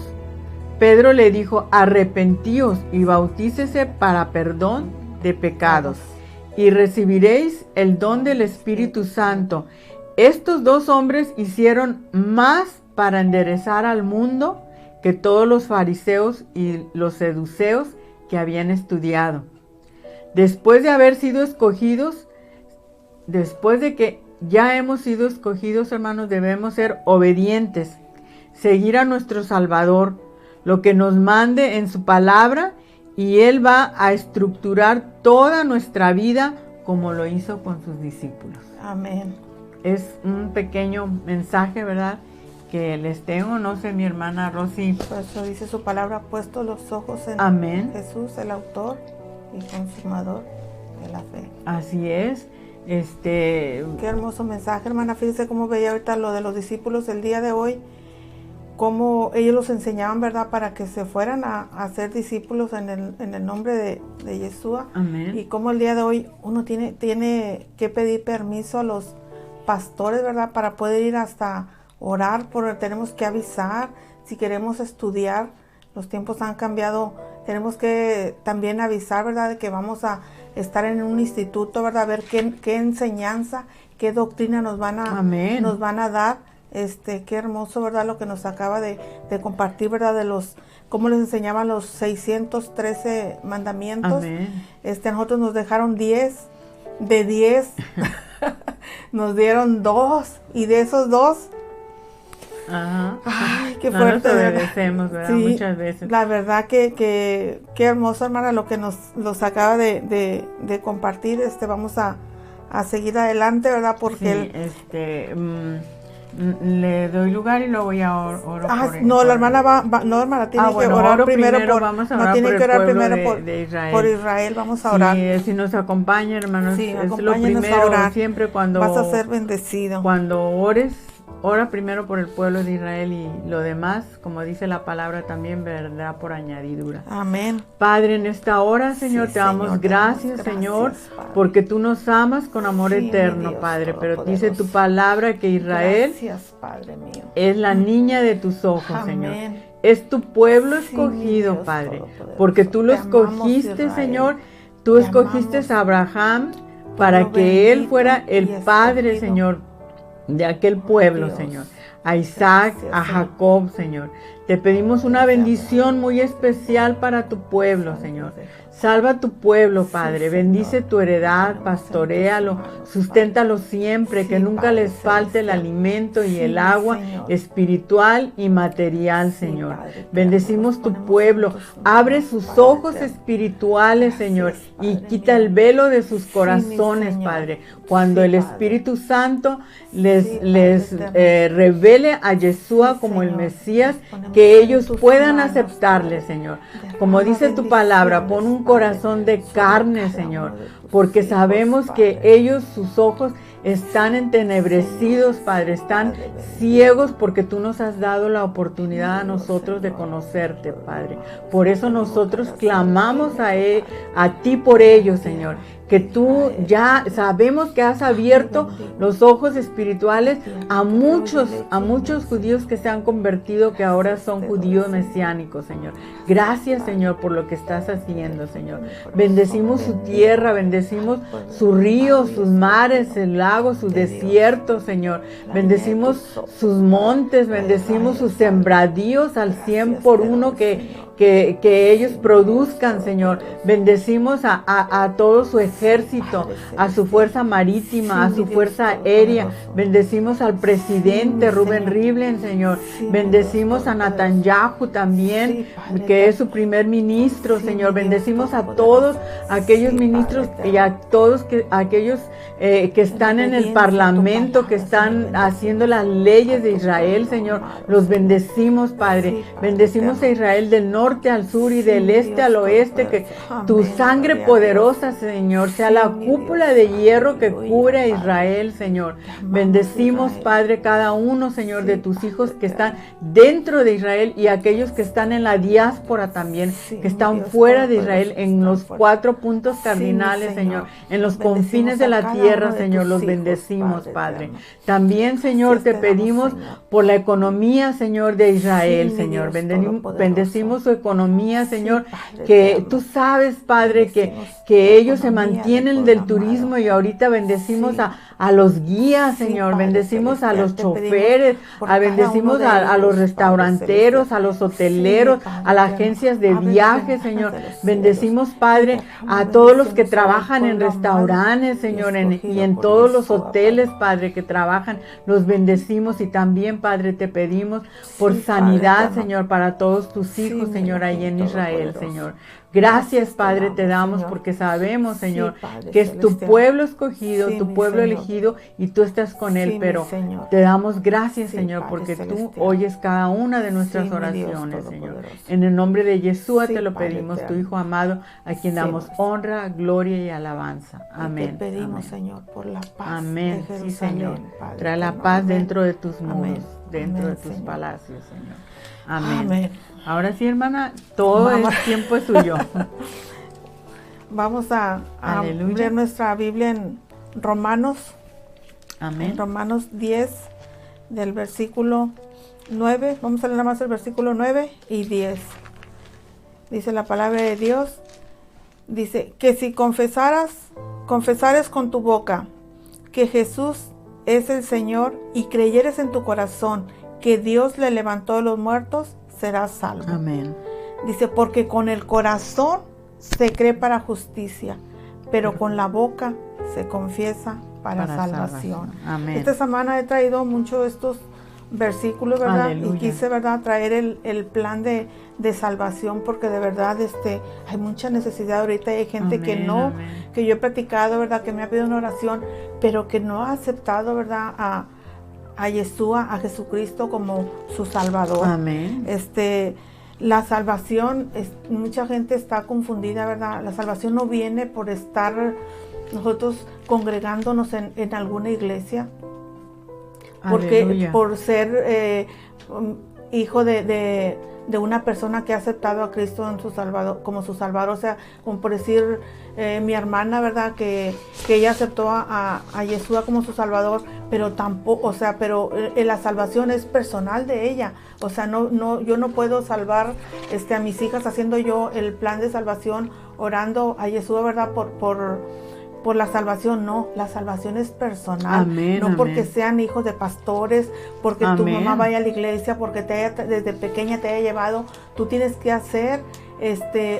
Pedro le dijo, arrepentíos y bautícese para perdón de pecados, y recibiréis el don del Espíritu Santo. Estos dos hombres hicieron más para enderezar al mundo que todos los fariseos y los seduceos que habían estudiado. Después de haber sido escogidos, después de que ya hemos sido escogidos, hermanos, debemos ser obedientes, seguir a nuestro Salvador, lo que nos mande en su palabra, y Él va a estructurar toda nuestra vida como lo hizo con sus discípulos. Amén. Es un pequeño mensaje, ¿verdad?, que les tengo. No sé, mi hermana Rosy. Por eso dice su palabra, puesto los ojos en Amén. Jesús, el autor y consumador de la fe. Así es. Qué hermoso mensaje, hermana. Fíjese cómo veía ahorita lo de los discípulos el día de hoy, cómo ellos los enseñaban, ¿verdad?, para que se fueran a ser discípulos en el nombre de Yeshua. Amén. Y cómo el día de hoy uno tiene que pedir permiso a los pastores, ¿verdad?, para poder ir hasta orar, porque tenemos que avisar si queremos estudiar. Los tiempos han cambiado, tenemos que también avisar, ¿verdad?, de que vamos a estar en un instituto, ¿verdad?, a ver qué enseñanza, qué doctrina nos van a dar. Qué hermoso, ¿verdad?, lo que nos acaba de compartir, ¿verdad?, de cómo les enseñaban los 613 mandamientos. Amén. A nosotros nos dejaron 10, de 10 nos dieron 2, y de esos 2 Ajá. Ay, qué No fuerte. nos obedecemos, ¿verdad? Sí, muchas veces. la verdad que qué hermoso, hermana, lo que nos acaba de compartir. Vamos a seguir adelante, ¿verdad? Porque le doy lugar y luego voy a orar por él. no, la hermana no, hermana, tiene que orar primero vamos a orar por el pueblo de Israel. Por Israel, vamos a orar. Sí, si nos acompaña, hermanos, sí, es lo primero, a orar. Siempre cuando vas a ser bendecido. Cuando ores, ora primero por el pueblo de Israel y lo demás, como dice la palabra, también vendrá por añadidura. Amén. Padre, en esta hora, Señor, te damos gracias, Señor, porque tú nos amas con amor eterno, Dios, Padre. Pero dice tu palabra que Israel Padre mío, es la niña de tus ojos, Amén. Señor. Es tu pueblo escogido, Dios, Padre, porque tú lo escogiste, Señor. Tú escogiste a Abraham para que él fuera el padre, Señor, de aquel pueblo, Dios, Señor, a Isaac, a Jacob, Señor. Te pedimos una bendición muy especial para tu pueblo, Señor. Salva tu pueblo, Padre. Bendice tu heredad, pastoréalo, susténtalo siempre, que nunca les falte el alimento y el agua espiritual y material, Señor. Bendecimos tu pueblo. Abre sus ojos espirituales, Señor, y quita el velo de sus corazones, Padre. Cuando el Espíritu Santo les revele a Yeshua como el Mesías, que ellos puedan aceptarle, Señor. Como dice tu palabra, pon un corazón de carne, Señor, porque sabemos que ellos, sus ojos, están entenebrecidos, Padre, están ciegos porque tú nos has dado la oportunidad a nosotros de conocerte, Padre. Por eso nosotros clamamos a ti por ellos, Señor, que tú ya sabemos que has abierto los ojos espirituales a muchos judíos que se han convertido, que ahora son judíos mesiánicos, Señor. Gracias, Señor, por lo que estás haciendo, Señor. Bendecimos su tierra, bendecimos sus ríos, sus mares, el lago, sus desiertos, Señor. Bendecimos sus montes, bendecimos sus sembradíos al 100 por 1 que ellos produzcan, Señor. Bendecimos a todo su ejército, a su fuerza marítima, a su fuerza aérea. Bendecimos al presidente Rubén Rivlin, Señor. Bendecimos a Netanyahu también, que es su primer ministro, Señor. Bendecimos a todos aquellos ministros y a todos aquellos que están en el parlamento, que están haciendo las leyes de Israel, Señor. Los bendecimos, Padre. Bendecimos a Israel del norte al sur y del este al oeste, que tu sangre poderosa, Señor, sea la cúpula de hierro que cubre a Israel, Señor. Bendecimos, Padre, cada uno, Señor, de tus hijos que están dentro de Israel y aquellos que están en la diáspora también, que están fuera de Israel, en los 4 puntos cardinales, Señor, en los confines de la tierra, Señor, los bendecimos, Padre. También, Señor, te pedimos por la economía, Señor, de Israel, Señor. Bendecimos su economía, Señor, que tú sabes, Padre, que ellos se mantienen del turismo, y ahorita bendecimos a los guías, Señor, bendecimos a los choferes, bendecimos a los restauranteros, a los hoteleros, a las agencias de viajes, Señor. Bendecimos, Padre, a todos los que trabajan en restaurantes, Señor, y en todos los hoteles, Padre, que trabajan, los bendecimos. Y también, Padre, te pedimos por sanidad, Señor, para todos tus hijos, Señor, ahí en Israel, Señor. Gracias, Padre, te damos porque sabemos, Señor, que es tu pueblo escogido, tu pueblo elegido, y tú estás con él, pero te damos gracias, Señor, porque tú oyes cada una de nuestras oraciones, Señor. En el nombre de Yeshua te lo pedimos, tu Hijo amado, a quien damos honra, gloria y alabanza. Amén. Te pedimos, Señor, por la paz. Amén, sí, Señor. Trae la paz dentro de tus muros, dentro de tus palacios, Señor. Amén. Ahora sí, hermana, todo el tiempo es suyo. Vamos a leer nuestra Biblia en Romanos. Amén. En Romanos 10, del versículo 9. Vamos a leer nada más el versículo 9 y 10. Dice la palabra de Dios. Dice que si confesares con tu boca que Jesús es el Señor y creyeres en tu corazón que Dios le levantó de los muertos, serás salvo. Amén. Dice, porque con el corazón se cree para justicia, pero con la boca se confiesa para salvación. Amén. Esta semana he traído mucho estos versículos, ¿verdad? Aleluya. Y quise, ¿verdad?, traer el plan de salvación, porque de verdad hay mucha necesidad ahorita. Hay gente Amén, que no, amén. que yo he platicado, ¿verdad?, que me ha pedido una oración, pero que no ha aceptado, ¿verdad?, a Yeshua, a Jesucristo como su Salvador. Amén. La salvación, mucha gente está confundida, ¿verdad? La salvación no viene por estar nosotros congregándonos en alguna iglesia, porque Aleluya. por ser hijo de una persona que ha aceptado a Cristo en su Salvador, como su Salvador. O sea, como por decir, mi hermana, ¿verdad?, que ella aceptó a Yeshua como su Salvador, pero tampoco, o sea, pero la salvación es personal de ella. O sea, yo no puedo salvar a mis hijas haciendo yo el plan de salvación, orando a Yeshua, ¿verdad?, por la salvación. No, la salvación es personal. Amén, no amén. porque sean hijos de pastores, porque tu Amén. mamá vaya a la iglesia, porque desde pequeña te haya llevado. Tú tienes que hacer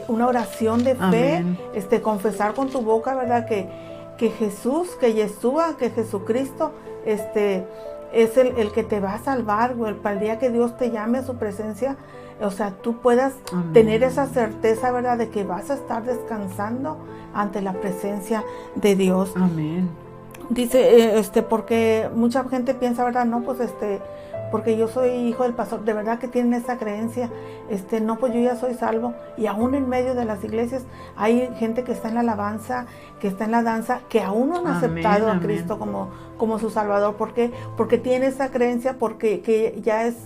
una oración de fe, Amén. Confesar con tu boca, ¿verdad?, que Jesús, que Yeshua, que Jesucristo es el que te va a salvar, güey, para el día que Dios te llame a su presencia. O sea, tú puedas Amén. tener esa certeza, ¿verdad?, de que vas a estar descansando ante la presencia de Dios. Amén. Dice, porque mucha gente piensa, ¿verdad?, no, pues porque yo soy hijo del pastor. De verdad que tienen esa creencia, no, pues yo ya soy salvo. Y aún en medio de las iglesias hay gente que está en la alabanza, que está en la danza, que aún no han aceptado a Cristo como su Salvador. ¿Por qué? Porque tiene esa creencia, porque que ya es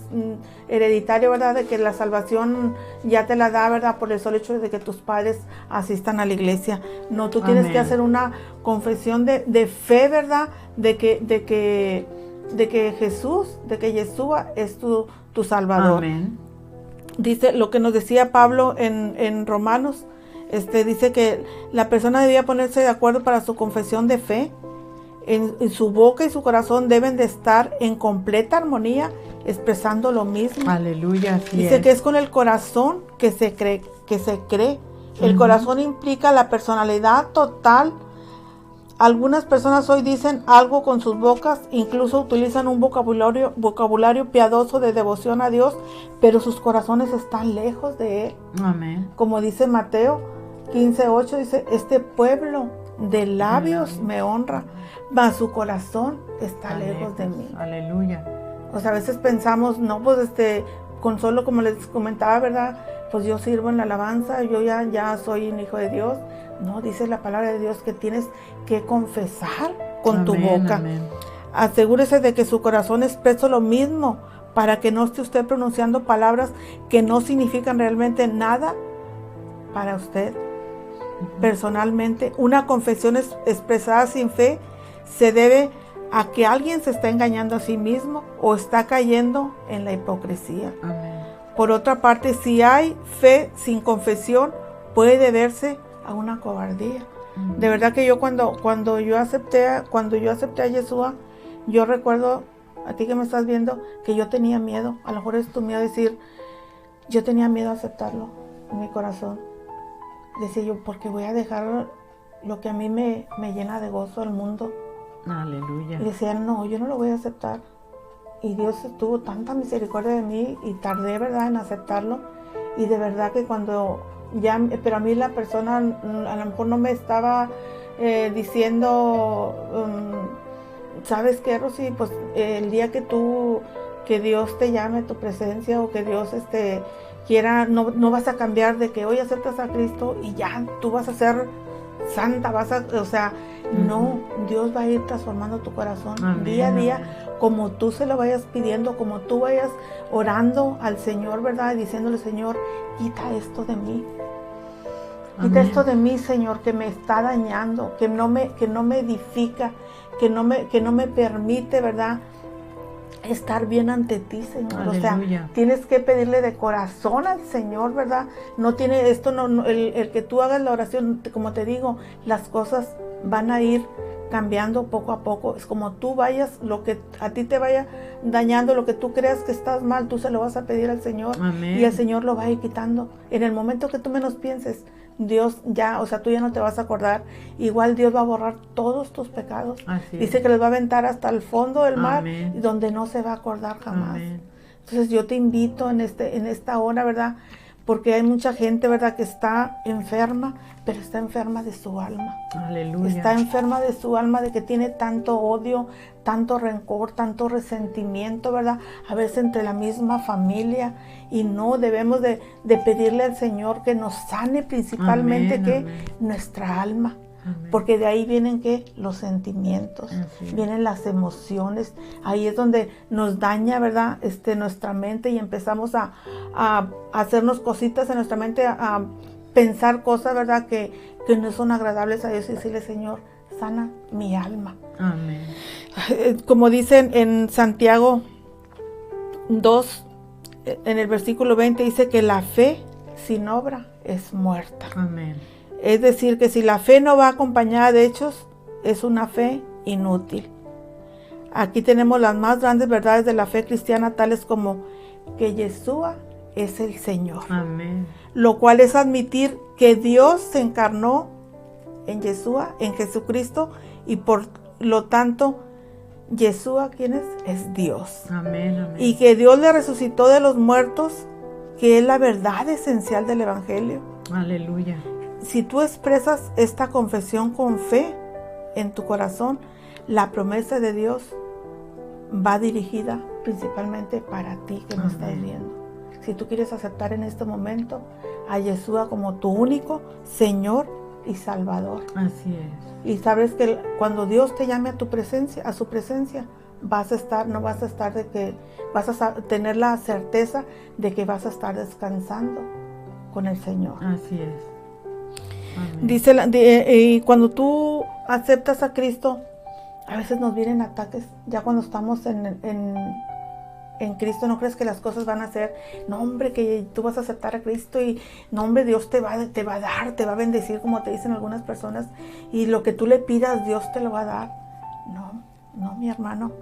hereditario, ¿verdad?, de que la salvación ya te la da, ¿verdad?, por el solo hecho de que tus padres asistan a la iglesia. No, tú tienes que hacer una confesión de fe, ¿verdad?, de que Jesús, de que Yeshua es tu Salvador. Amén. Dice lo que nos decía Pablo en Romanos, dice que la persona debía ponerse de acuerdo para su confesión de fe. En su boca y su corazón deben de estar en completa armonía, expresando lo mismo. Aleluya. Dice que es con el corazón que se cree. El corazón implica la personalidad total. Algunas personas hoy dicen algo con sus bocas, incluso utilizan un vocabulario piadoso de devoción a Dios, pero sus corazones están lejos de Él. Amén. Como dice Mateo 15:8, dice, este pueblo de labios me honra, mas su corazón está lejos de mí. Aleluya. O sea, a veces pensamos, no, pues con solo, como les comentaba, ¿verdad?, pues yo sirvo en la alabanza, yo ya soy un hijo de Dios. No, dice la palabra de Dios que tienes que confesar con tu boca. Amén. Asegúrese de que su corazón exprese lo mismo, para que no esté usted pronunciando palabras que no significan realmente nada para usted. Personalmente, una confesión expresada sin fe se debe a que alguien se está engañando a sí mismo o está cayendo en la hipocresía. Amén. Por otra parte, si hay fe sin confesión, puede deberse a una cobardía. De verdad que yo cuando yo acepté a Yeshua, yo recuerdo, a ti que me estás viendo, que yo tenía miedo. A lo mejor es tu miedo decir, yo tenía miedo a aceptarlo en mi corazón. Decía yo, porque voy a dejar lo que a mí me llena de gozo al mundo. Aleluya. Y decía, no, yo no lo voy a aceptar. Y Dios tuvo tanta misericordia de mí y tardé, ¿verdad?, en aceptarlo. Y de verdad que pero a mí la persona a lo mejor no me estaba diciendo, ¿sabes qué, Rosy? Pues el día que Dios te llame a tu presencia, o que Dios quiera, no vas a cambiar de que hoy aceptas a Cristo y ya tú vas a ser santa, o sea, no, Dios va a ir transformando tu corazón. Amén, día a día, amén. Como tú se lo vayas pidiendo, como tú vayas orando al Señor, ¿verdad?, diciéndole, Señor, quita esto de mí. Quita esto de mí, Señor, que me está dañando, que no me edifica, que no me permite, ¿verdad?, estar bien ante ti, Señor. Aleluya. O sea, tienes que pedirle de corazón al Señor, ¿verdad? No tiene esto, el que tú hagas la oración, como te digo, las cosas van a ir cambiando poco a poco. Es como tú vayas, lo que a ti te vaya dañando, lo que tú creas que estás mal, tú se lo vas a pedir al Señor. Amén. Y el Señor lo va a ir quitando. En el momento que tú menos pienses, Dios ya, o sea, tú ya no te vas a acordar. Igual Dios va a borrar todos tus pecados. Así Dice es. que los va a aventar hasta el fondo del mar, Amén. donde no se va a acordar jamás. Amén. Entonces yo te invito en esta hora, ¿verdad? Porque hay mucha gente, ¿verdad?, que está enferma, pero está enferma de su alma. Aleluya. Está enferma de su alma, de que tiene tanto odio, tanto rencor, tanto resentimiento, ¿verdad? A veces entre la misma familia. Y no, debemos de pedirle al Señor que nos sane principalmente, Amén, que amén. nuestra alma. Amén. Porque de ahí vienen, ¿qué? Los sentimientos, Así es. vienen las emociones. Ahí es donde nos daña, ¿verdad?, nuestra mente, y empezamos a hacernos cositas en nuestra mente, a pensar cosas, ¿verdad?, que no son agradables a Dios, y decirle: Señor, sana mi alma. Amén. Como dicen en Santiago 2, en el versículo 20, dice que la fe sin obra es muerta. Amén. Es decir, que si la fe no va acompañada de hechos, es una fe inútil. Aquí tenemos las más grandes verdades de la fe cristiana, tales como que Yeshua es el Señor. Amén. Lo cual es admitir que Dios se encarnó en Yeshua, en Jesucristo, y por lo tanto, Yeshua, ¿quién es? Es Dios. Amén. Amén. Y que Dios le resucitó de los muertos, que es la verdad esencial del Evangelio. Aleluya. Si tú expresas esta confesión con fe en tu corazón, la promesa de Dios va dirigida principalmente para ti que me estás viendo. Si tú quieres aceptar en este momento a Yeshua como tu único Señor y Salvador. Así es. Y sabes que cuando Dios te llame a tu presencia, a su presencia, no vas a estar de que vas a tener la certeza de que vas a estar descansando con el Señor. Así es. Amén. Dice, y cuando tú aceptas a Cristo, a veces nos vienen ataques. Ya cuando estamos en Cristo, no crees que las cosas van a ser, no hombre, que tú vas a aceptar a Cristo y no hombre, Dios te va a dar, te va a bendecir, como te dicen algunas personas, y lo que tú le pidas, Dios te lo va a dar. No, mi hermano.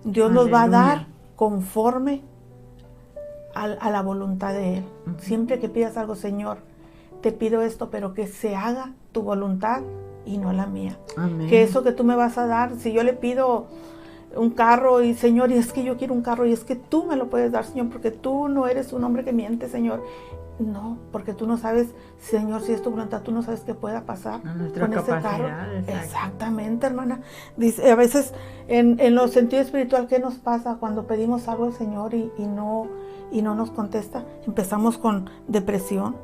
Dios nos va a dar conforme a la voluntad de Él. Siempre que pidas algo: Señor, te pido esto, pero que se haga tu voluntad y no la mía. Amén. Que eso que tú me vas a dar, si yo le pido un carro, y Señor, y es que yo quiero un carro, y es que tú me lo puedes dar, Señor, porque tú no eres un hombre que miente, Señor. No, porque tú no sabes, Señor, si es tu voluntad, tú no sabes qué pueda pasar con ese carro. Exactamente, hermana. Dice, a veces en los sentidos espiritual, ¿qué nos pasa cuando pedimos algo al Señor y no nos contesta? Empezamos con depresión.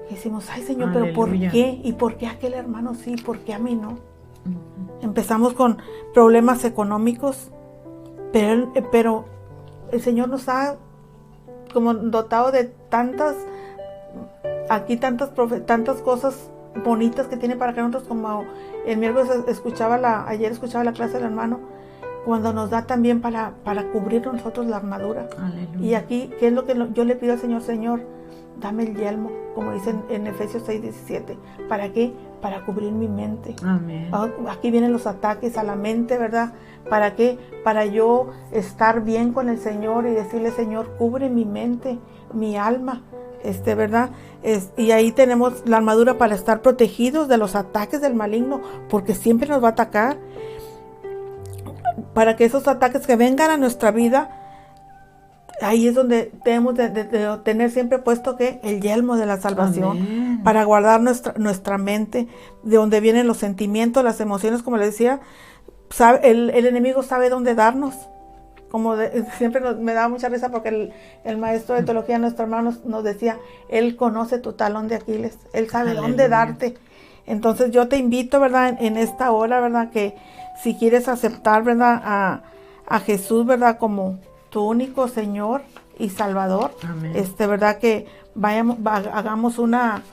Y decimos: ay, Señor, Aleluya. ¿pero por qué? ¿Y por qué aquel hermano sí? ¿Por qué a mí no? Empezamos con problemas económicos, pero el Señor nos ha como dotado de tantas cosas bonitas que tiene para que nosotros, como el miércoles ayer escuchaba la clase del hermano, cuando nos da también para cubrir nosotros la armadura. Aleluya. Y aquí, ¿qué es lo que yo le pido al Señor? Señor, dame el yelmo, como dicen en Efesios 6:17. ¿Para qué? Para cubrir mi mente. Amén. Aquí vienen los ataques a la mente, ¿verdad? ¿Para qué? Para yo estar bien con el Señor y decirle: Señor, cubre mi mente, mi alma, ¿verdad? Y ahí tenemos la armadura para estar protegidos de los ataques del maligno, porque siempre nos va a atacar. Para que esos ataques que vengan a nuestra vida, ahí es donde debemos de tener siempre puesto que el yelmo de la salvación. Amén. Para guardar nuestra mente, de donde vienen los sentimientos, las emociones, como les decía. El enemigo sabe dónde darnos. Siempre me daba mucha risa porque el maestro de teología, nuestro hermano, nos decía: Él conoce tu talón de Aquiles, Él sabe dónde darte. Entonces yo te invito, ¿verdad?, en esta hora, ¿verdad?, que si quieres aceptar, ¿verdad?, a Jesús, ¿verdad?, como tu único Señor y Salvador. Amén. ¿Verdad?, que hagamos una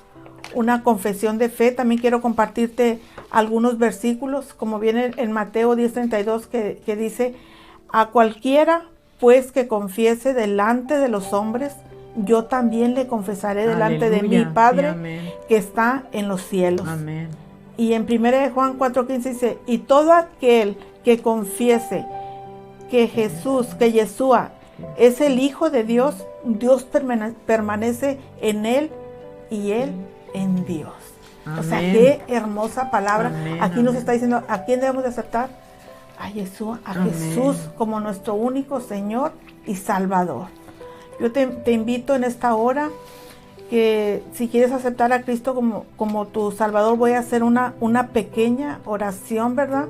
confesión de fe. También quiero compartirte algunos versículos, como viene en Mateo 10:32, que dice: a cualquiera pues que confiese delante de los hombres, yo también le confesaré delante de mi Padre, sí, que está en los cielos. Amén. Y en 1 Juan 4:15 dice: y todo aquel que confiese que Yeshua es el Hijo de Dios, Dios permanece en él y él en Dios. Amén. O sea, qué hermosa palabra. Amén, Aquí nos amén. está diciendo, ¿a quién debemos de aceptar? A Jesús, Amén. Jesús como nuestro único Señor y Salvador. Yo te invito en esta hora que si quieres aceptar a Cristo como tu Salvador, voy a hacer una pequeña oración, ¿verdad?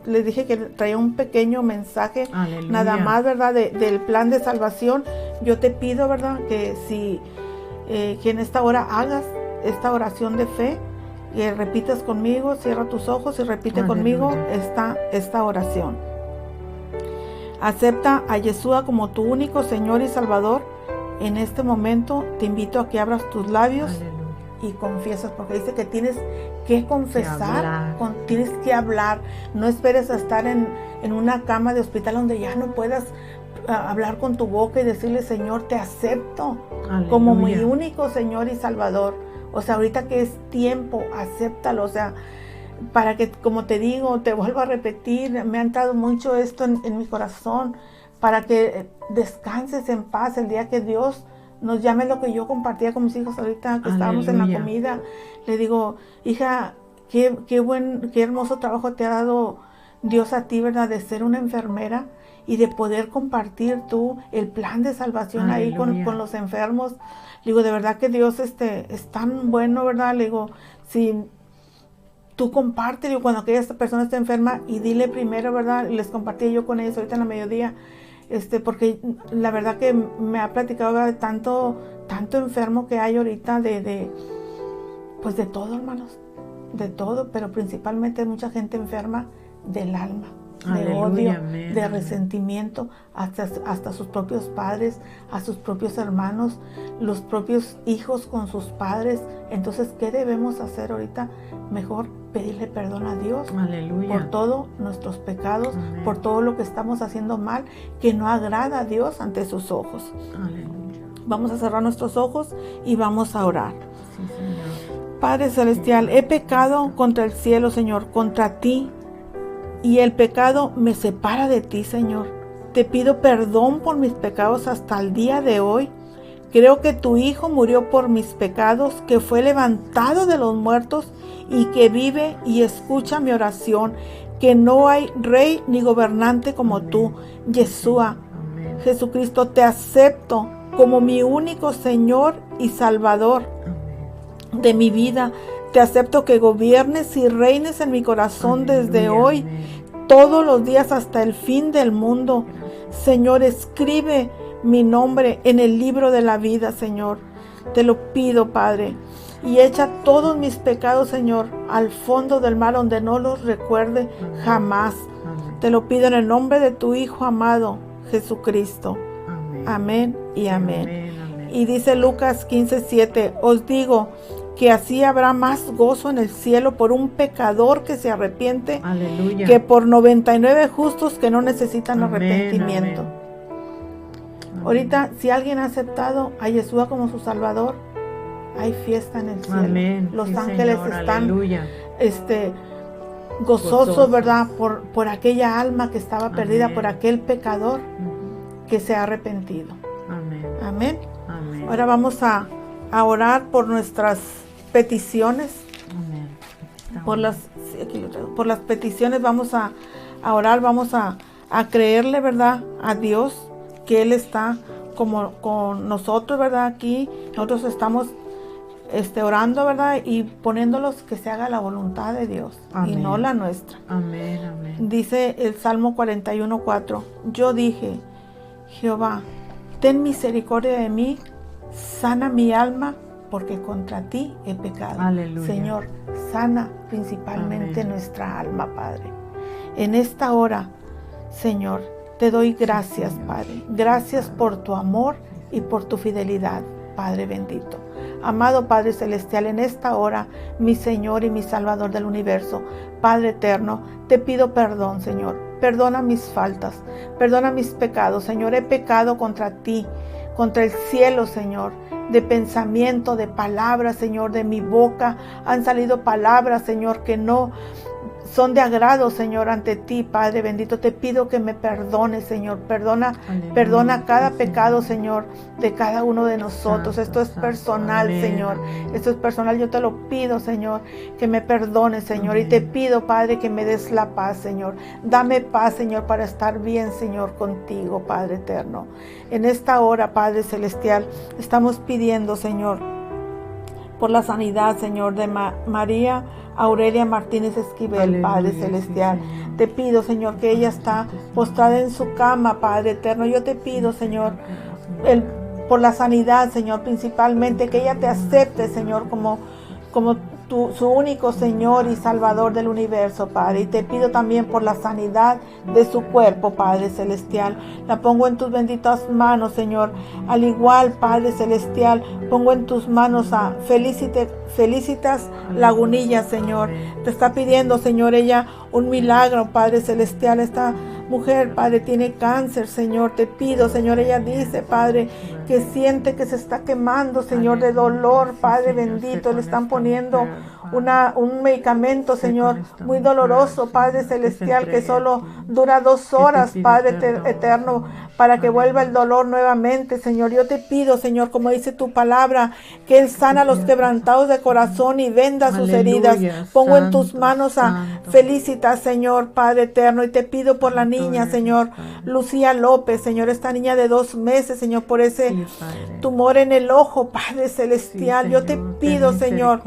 Les dije que traía un pequeño mensaje, Aleluya. nada más, ¿verdad? Del plan de salvación. Yo te pido, ¿verdad? Que que en esta hora hagas esta oración de fe y repitas conmigo, cierra tus ojos y repite Aleluya. conmigo esta oración. Acepta a Yeshua como tu único Señor y Salvador. En este momento te invito a que abras tus labios. Aleluya. Y confiesas, porque dice que tienes que confesar, Que tienes que hablar. No esperes a estar en una cama de hospital donde ya no puedas hablar con tu boca y decirle, Señor, te acepto Aleluya. como mi único Señor y Salvador. O sea, ahorita que es tiempo, acéptalo. O sea, para que, como te digo, te vuelvo a repetir, me ha entrado mucho esto en mi corazón, para que descanses en paz el día que Dios nos llame. Lo que yo compartía con mis hijos ahorita que estábamos en la comida. Le digo, hija, qué hermoso trabajo te ha dado Dios a ti, ¿verdad? De ser una enfermera y de poder compartir tú el plan de salvación. Aleluya. Ahí con los enfermos. Le digo, de verdad que Dios es tan bueno, ¿verdad? Le digo, si tú comparte, digo, cuando aquella persona esté enferma, y dile primero, ¿verdad? Les compartí yo con ellos ahorita en la mediodía. Porque la verdad que me ha platicado, ¿verdad? de tanto enfermo que hay ahorita pues de todo, hermanos, de todo, pero principalmente hay mucha gente enferma del alma, de Aleluya, odio, amén, de amén. resentimiento hasta sus propios padres, a sus propios hermanos, los propios hijos con sus padres. Entonces, ¿qué debemos hacer ahorita? Mejor pedirle perdón a Dios. Aleluya. Por todos nuestros pecados, Amén. por todo lo que estamos haciendo mal, que no agrada a Dios ante sus ojos. Aleluya. Vamos a cerrar nuestros ojos y vamos a orar. Sí, Señor. Padre Celestial, he pecado contra el cielo, Señor, contra ti, y el pecado me separa de ti, Señor. Te pido perdón por mis pecados hasta el día de hoy. Creo que tu Hijo murió por mis pecados, que fue levantado de los muertos y que vive y escucha mi oración, que no hay rey ni gobernante como Amén. tú, Yeshua. Amén. Jesucristo, te acepto como mi único Señor y Salvador Amén. de mi vida. Te acepto que gobiernes y reines en mi corazón desde Aleluya, hoy, amén. todos los días hasta el fin del mundo. Señor, escribe mi nombre en el libro de la vida, Señor. Te lo pido, Padre. Y echa todos mis pecados, Señor, al fondo del mar donde no los recuerde jamás. Amén. Te lo pido en el nombre de tu Hijo amado, Jesucristo. Amén. Amén y amén. Amén, amén. Y dice Lucas 15:7, os digo que así habrá más gozo en el cielo por un pecador que se arrepiente Aleluya. que por 99 justos que no necesitan Amén, arrepentimiento. amén. Amén. Ahorita, si alguien ha aceptado a Yeshua como su Salvador, hay fiesta en el cielo. Amén. Los Sí, ángeles Señor, están aleluya. gozosos, Gozosos. ¿verdad? Por aquella alma que estaba perdida, Amén. por aquel pecador Ujú. que se ha arrepentido. Amén. Amén. Amén. Ahora vamos a orar por nuestras peticiones. Amén. Por las peticiones vamos a orar, vamos a creerle, ¿verdad? A Dios, que Él está como con nosotros, ¿verdad? Aquí nosotros estamos orando, ¿verdad? Y poniéndolos que se haga la voluntad de Dios. Amén. Y no la nuestra. Amén. Amén. Dice el Salmo 41:4, yo dije, Jehová, ten misericordia de mí, sana mi alma, porque contra ti he pecado. Aleluya. Señor, sana principalmente Amén. nuestra alma, Padre. En esta hora, Señor, te doy gracias, Señor. Padre. Gracias por tu amor y por tu fidelidad, Padre bendito. Amado Padre Celestial, en esta hora, mi Señor y mi Salvador del universo, Padre eterno, te pido perdón, Señor. Perdona mis faltas, perdona mis pecados, Señor. He pecado contra ti, contra el cielo, Señor. De pensamiento, de palabras, Señor, de mi boca han salido palabras, Señor, que no son de agrado, Señor, ante ti, Padre bendito. Te pido que me perdones, Señor. Perdona cada pecado, Señor, de cada uno de nosotros. Esto es personal, Señor. Esto es personal. Yo te lo pido, Señor, que me perdones, Señor. Y te pido, Padre, que me des la paz, Señor. Dame paz, Señor, para estar bien, Señor, contigo, Padre eterno. En esta hora, Padre celestial, estamos pidiendo, Señor, por la sanidad, Señor, de María Aurelia Martínez Esquivel, aleluya, Padre celestial. Sí, te pido, Señor, que ella está postrada en su cama, Padre eterno. Yo te pido, Señor, por la sanidad, Señor, principalmente, que ella te acepte, Señor, como su único Señor y Salvador del universo, Padre. Y te pido también por la sanidad de su cuerpo, Padre celestial. La pongo en tus benditas manos, Señor. Al igual, Padre celestial, pongo en tus manos a Felicitas Lagunilla, Señor. Te está pidiendo, Señor, ella un milagro, Padre celestial. Esta mujer, Padre, tiene cáncer, Señor. Te pido, Señor, ella dice, Padre, que siente que se está quemando, Señor, de dolor, Padre bendito. Le están poniendo un medicamento, Señor, muy doloroso, Padre celestial, que solo dura 2 horas, Padre eterno, para que vuelva el dolor nuevamente, Señor. Yo te pido, Señor, como dice tu palabra, que Él sana a los quebrantados de corazón y venda sus heridas. Pongo en tus manos a Felicitas, Señor, Padre eterno, y te pido por la niña, Señor, Lucía López, Señor, esta niña de 2 meses, Señor, por ese tumor en el ojo, Padre celestial. Yo te pido, Señor,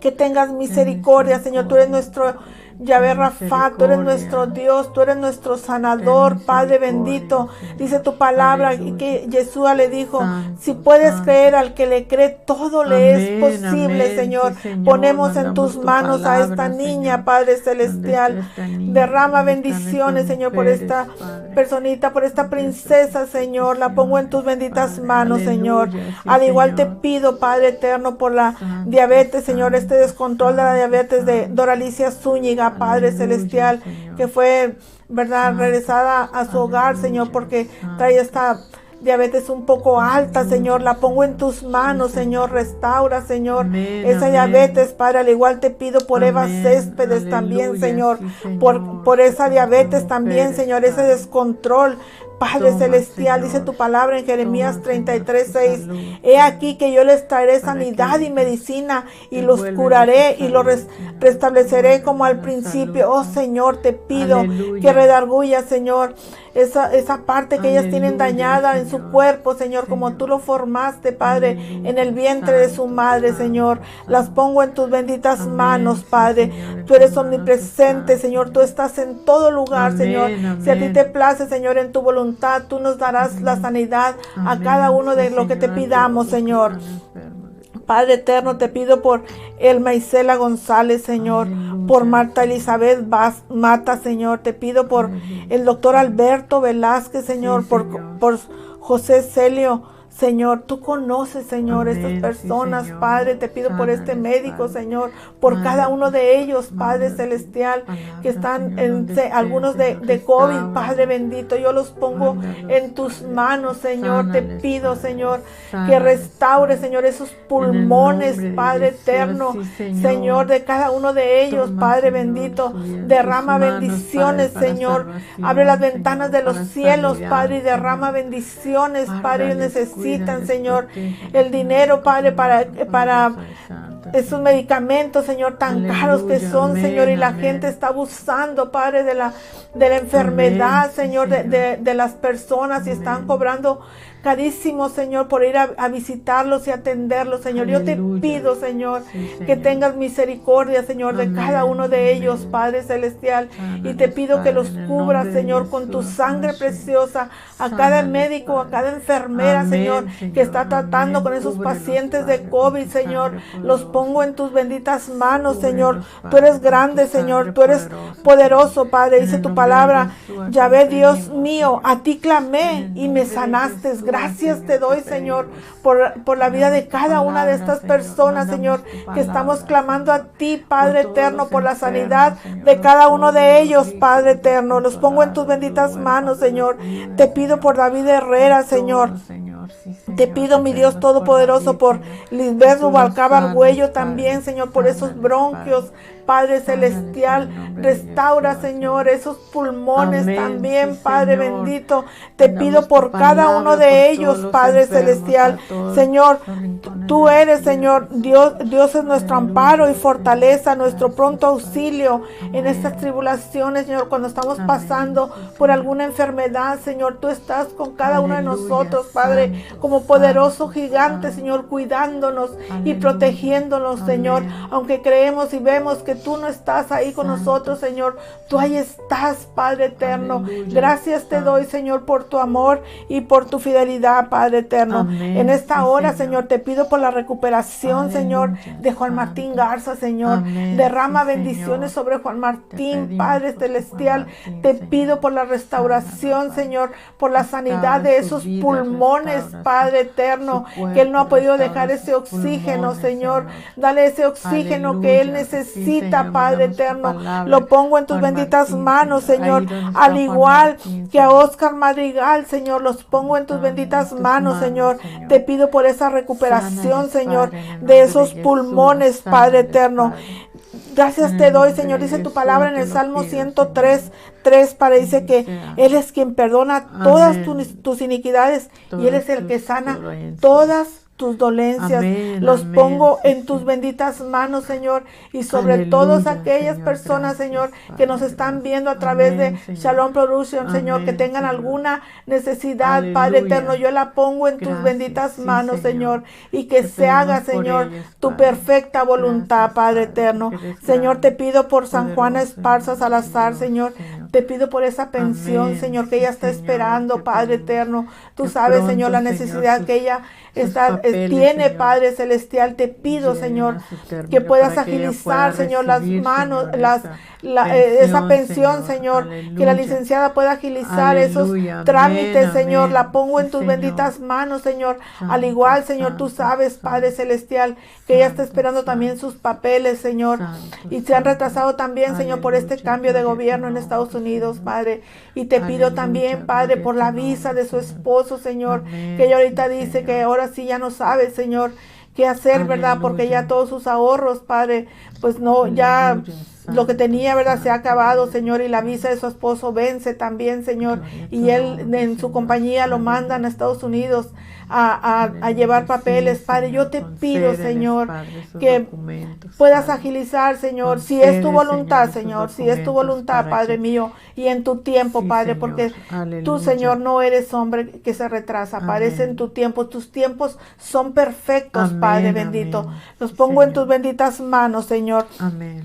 que tengas misericordia, Señor. Tú eres nuestro Yahvé Rafa, tú eres nuestro Dios, tú eres nuestro sanador, Padre bendito. Dice tu palabra y que Yeshua le dijo, si puedes creer al que le cree, todo le es posible, Señor. Ponemos en tus manos a esta niña, Padre celestial. Derrama bendiciones, Señor, por esta personita, por esta princesa, Señor. La pongo en tus benditas manos, Señor. Al igual te pido, Padre eterno, por la diabetes, Señor, este descontrol de la diabetes de Doralicia Zúñiga, Padre celestial, que fue, ¿verdad?, regresada a su hogar, Señor, porque trae esta diabetes un poco alta, Señor. La pongo en tus manos, Señor. Restaura, Señor, esa diabetes, Padre. Al igual te pido por Eva Céspedes también, Señor, por esa diabetes también, Señor, ese descontrol, Padre celestial. Dice tu palabra en Jeremías 33:6. He aquí que yo les traeré sanidad y medicina y los curaré y los restableceré como al principio. Oh Señor, te pido que redargullas, Señor, esa parte que ellas tienen dañada en su cuerpo, Señor, como tú lo formaste, Padre, en el vientre de su madre, Señor. Las pongo en tus benditas manos, Padre. Tú eres omnipresente, Señor. Tú estás en todo lugar, Señor. Si a ti te place, Señor, en tu voluntad, tú nos darás la sanidad a cada uno de lo que te pidamos, Señor. Padre eterno, te pido por Elma Isela González, Señor, por Marta Elizabeth Mata, Señor. Te pido por el doctor Alberto Velázquez, Señor, por José Celio. Señor, tú conoces, Señor, estas personas, Padre. Te pido por este médico, Señor, por cada uno de ellos, Padre celestial, que están algunos de COVID, Padre bendito. Yo los pongo en tus manos, Señor. Te pido, Señor, que restaure, Señor, esos pulmones, Padre eterno, Señor, de cada uno de ellos, Padre bendito. Derrama bendiciones, Señor. Abre las ventanas de los cielos, Padre, y derrama bendiciones, Padre. Yo necesito, Señor, el dinero, Padre, para esos medicamentos, Señor, tan caros que son, Señor, y la gente está abusando, Padre, de la enfermedad, Señor, de las personas, y están cobrando carísimo, Señor, por ir a visitarlos y atenderlos, Señor. Yo te pido, Señor, que tengas misericordia, Señor, de cada uno de ellos, Padre celestial, y te pido que los cubras, Señor, con tu sangre preciosa, a cada médico, a cada enfermera, Señor, que está tratando con esos pacientes de COVID, Señor. Los pongo en tus benditas manos, Señor. Tú eres grande, Señor. Tú eres poderoso, Padre. Dice tu palabra, Yahvé, Dios mío, a ti clamé y me sanaste. Gracias te doy, Señor, por la vida de cada una de estas personas, Señor, que estamos clamando a ti, Padre eterno, por la sanidad de cada uno de ellos, Padre eterno. Los pongo en tus benditas manos, Señor. Te pido por David Herrera, Señor, Te pido, mi Dios Todopoderoso, por Lisbeth Rubalcaba Argüello también, Señor, por esos bronquios, Padre Celestial. Restaura, Señor, esos pulmones también, Padre bendito. Te pido por cada uno de ellos, Padre Celestial. Señor, tú eres, Señor, Dios es nuestro amparo y fortaleza, nuestro pronto auxilio en estas tribulaciones, Señor, cuando estamos pasando por alguna enfermedad, Señor, tú estás con cada uno de nosotros, Padre, como poderoso gigante, Señor, cuidándonos y protegiéndonos, Señor, aunque creemos y vemos que tú no estás ahí con nosotros, Señor, tú ahí estás, Padre eterno. Gracias te doy, Señor, por tu amor y por tu fidelidad, Padre eterno. En esta hora, Señor, te pido por la recuperación, Señor, de Juan Martín Garza, Señor. Derrama bendiciones sobre Juan Martín, Padre celestial. Te pido por la restauración, Señor, por la sanidad de esos pulmones, Padre eterno, que él no ha podido dejar ese oxígeno, Señor. Dale ese oxígeno que él necesita, Padre eterno. Lo pongo en tus benditas manos, Señor, al igual que a Oscar Madrigal, Señor, los pongo en tus benditas manos, Señor. Te pido por esa recuperación, Señor, de esos pulmones, Padre eterno. Gracias te doy, Señor. Dice tu palabra en el Salmo 103:3, para dice que Él es quien perdona todas tus iniquidades y Él es el que sana todas tus dolencias. Los pongo en tus benditas manos, Señor, y sobre todas aquellas personas, Señor, que nos están viendo a través de Shalom Production, Señor, que tengan alguna necesidad, Padre eterno, yo la pongo en tus benditas manos, Señor, y que se haga, Señor, tu perfecta voluntad, Padre eterno. Señor, te pido por San Juana Esparza Salazar, Señor, te pido por esa pensión, Señor, que ella está esperando, Padre eterno. Tú sabes, Señor, la necesidad que ella tiene, Padre celestial. Te pido, Señor, que puedas agilizar, Señor, las manos, esa pensión, Señor, que la licenciada pueda agilizar esos trámites, Señor. La pongo en tus benditas manos, Señor. Al igual, Señor, tú sabes, Padre celestial, que ella está esperando también sus papeles, Señor, y se han retrasado también, Señor, por este cambio de gobierno en Estados Unidos, Padre. Y te pido también, Padre, por la visa de su esposo, Señor, que ella ahorita dice que ahora sí ya no sabe, Señor, qué hacer, ¿verdad? Porque ya todos sus ahorros, Padre, pues no, ya lo que tenía, ¿verdad? Se ha acabado, Señor, y la visa de su esposo vence también, Señor, y él en su compañía lo mandan a Estados Unidos a llevar papeles, Padre. Yo te pido, Señor, que puedas agilizar, Señor, si es tu voluntad, Señor, si es tu voluntad, Padre mío, y en tu tiempo, Padre, porque tú, Señor, no eres hombre que se retrasa, aparece en tu tiempo, tus tiempos son perfectos, Padre bendito. Los pongo en tus benditas manos, Señor. Amén.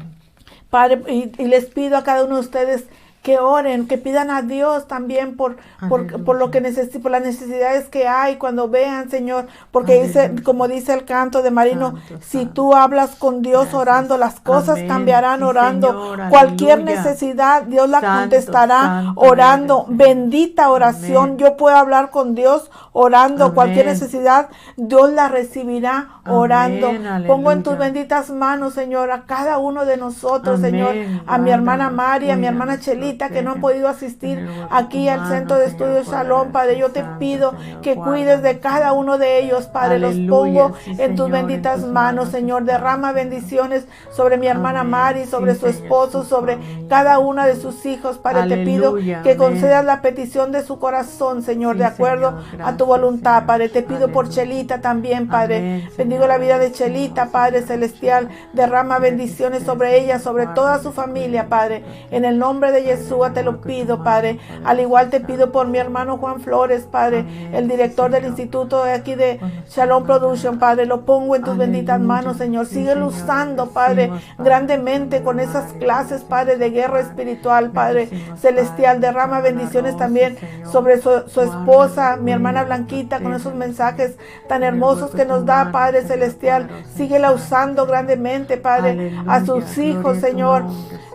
Padre, y les pido a cada uno de ustedes que oren, que pidan a Dios también por lo que por las necesidades que hay cuando vean, Señor, porque dice, como dice el canto de Marino, si tú hablas con Dios orando, las cosas cambiarán orando. Señor, cualquier necesidad, Dios la contestará orando. Bendita oración, yo puedo hablar con Dios orando. Cualquier necesidad, Dios la recibirá orando. Pongo en tus benditas manos, Señor, a cada uno de nosotros, Señor, a mi hermana Mari, a mi hermana Chelita, que no han podido asistir aquí al Centro de Estudios Shalom, Padre. Yo te pido que cuides de cada uno de ellos, Padre. Los pongo en tus benditas manos, Señor. Derrama bendiciones sobre mi hermana Mari, sobre su esposo, sobre cada una de sus hijos, Padre. Te pido que concedas la petición de su corazón, Señor, de acuerdo a tu voluntad, Padre. Te pido por Chelita también, Padre. Bendigo la vida de Chelita, Padre celestial. Derrama bendiciones sobre ella, sobre toda su familia, Padre. En el nombre de Jesús te lo pido, Padre. Al igual te pido por mi hermano Juan Flores, Padre, el director del instituto de aquí de Shalom Production, Padre. Lo pongo en tus benditas manos, Señor. Síguelo usando, Padre, grandemente con esas clases, Padre, de guerra espiritual, Padre celestial. Derrama bendiciones también sobre su esposa, mi hermana Blanquita, con esos mensajes tan hermosos que nos da, Padre celestial. Síguela usando grandemente, Padre, a sus hijos, Señor,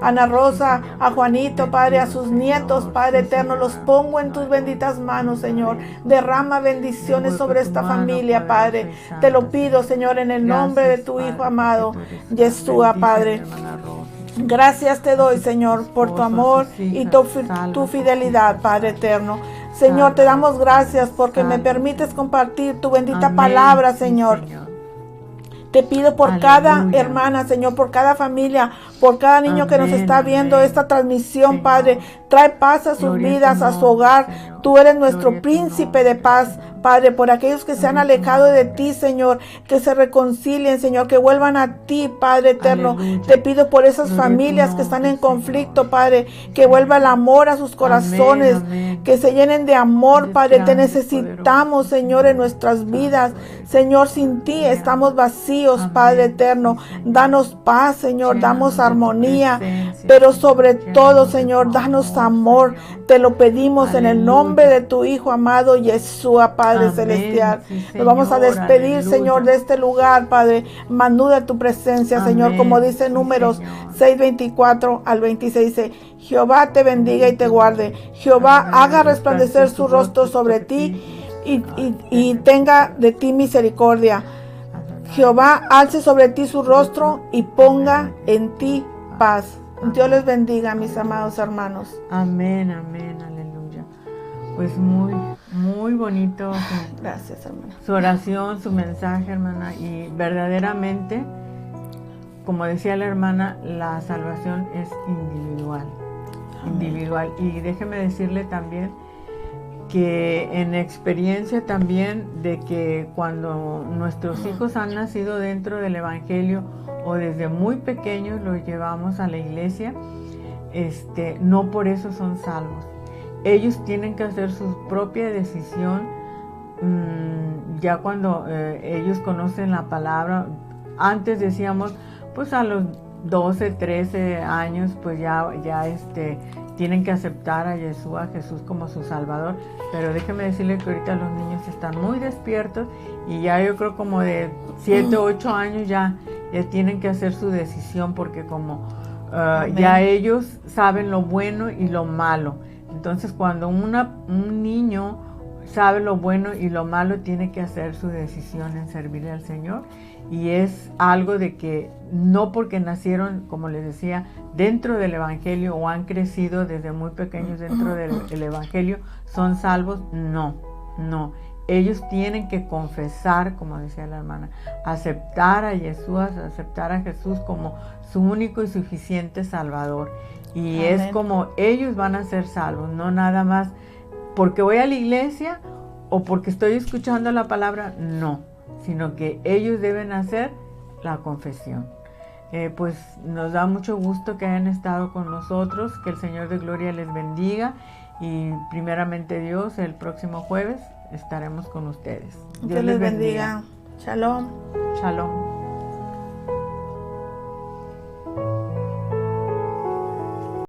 a Ana Rosa, a Juanito, Padre, a sus nietos, Padre eterno. Los pongo en tus benditas manos, Señor. Derrama bendiciones sobre esta familia, Padre. Te lo pido, Señor, en el nombre de tu Hijo amado, Yeshua, Padre. Gracias te doy, Señor, por tu amor y tu fidelidad, Padre eterno. Señor, te damos gracias porque me permites compartir tu bendita palabra, Señor. Sí, Señor. Te pido por cada hermana, Señor, por cada familia, por cada niño que nos está viendo esta transmisión, Señor. Padre. Trae paz a sus vidas, a su hogar. Señor. Tú eres nuestro príncipe de paz, Padre, por aquellos que se han alejado de ti, Señor, que se reconcilien, Señor, que vuelvan a ti, Padre eterno. Aleluya. Te pido por esas familias que están en conflicto, Padre, que vuelva el amor a sus corazones, que se llenen de amor, Padre. Te necesitamos, Señor, en nuestras vidas. Señor, sin ti estamos vacíos, Padre eterno. Danos paz, Señor, damos armonía, pero sobre todo, Señor, danos amor. Te lo pedimos en el nombre de tu Hijo amado, Yeshua, Padre celestial. Nos vamos a despedir, Señor, de este lugar, Padre. Manu de tu presencia, Señor, como dice Números 6:24 al 26. Dice: Jehová te bendiga y te guarde. Jehová haga resplandecer su rostro sobre ti y tenga de ti misericordia. Jehová alce sobre ti su rostro y ponga en ti paz. Dios les bendiga, mis amados hermanos. Amén, amén, aleluya. Pues muy bonito. Gracias, hermana. Su oración, su mensaje, hermana. Y verdaderamente, como decía la hermana, la salvación es individual. Individual. Y déjeme decirle también que en experiencia también de que cuando nuestros hijos han nacido dentro del Evangelio o desde muy pequeños los llevamos a la iglesia, no por eso son salvos. Ellos tienen que hacer su propia decisión ya cuando ellos conocen la palabra. Antes decíamos, pues a los 12, 13 años, pues ya tienen que aceptar a Jesús como su Salvador. Pero déjeme decirle que ahorita los niños están muy despiertos y ya yo creo como de 7, 8 años ya tienen que hacer su decisión, porque como ya ellos saben lo bueno y lo malo. Entonces cuando un niño sabe lo bueno y lo malo, tiene que hacer su decisión en servirle al Señor. Y es algo de que no porque nacieron, como les decía, dentro del Evangelio o han crecido desde muy pequeños dentro del Evangelio, son salvos. No. Ellos tienen que confesar, como decía la hermana, aceptar a Jesús como su único y suficiente Salvador. Y amén. Es como ellos van a ser salvos, no nada más porque voy a la iglesia o porque estoy escuchando la palabra, no, sino que ellos deben hacer la confesión. Pues nos da mucho gusto que hayan estado con nosotros, que el Señor de Gloria les bendiga y primeramente Dios, el próximo jueves estaremos con ustedes. Dios les bendiga. Shalom. Shalom.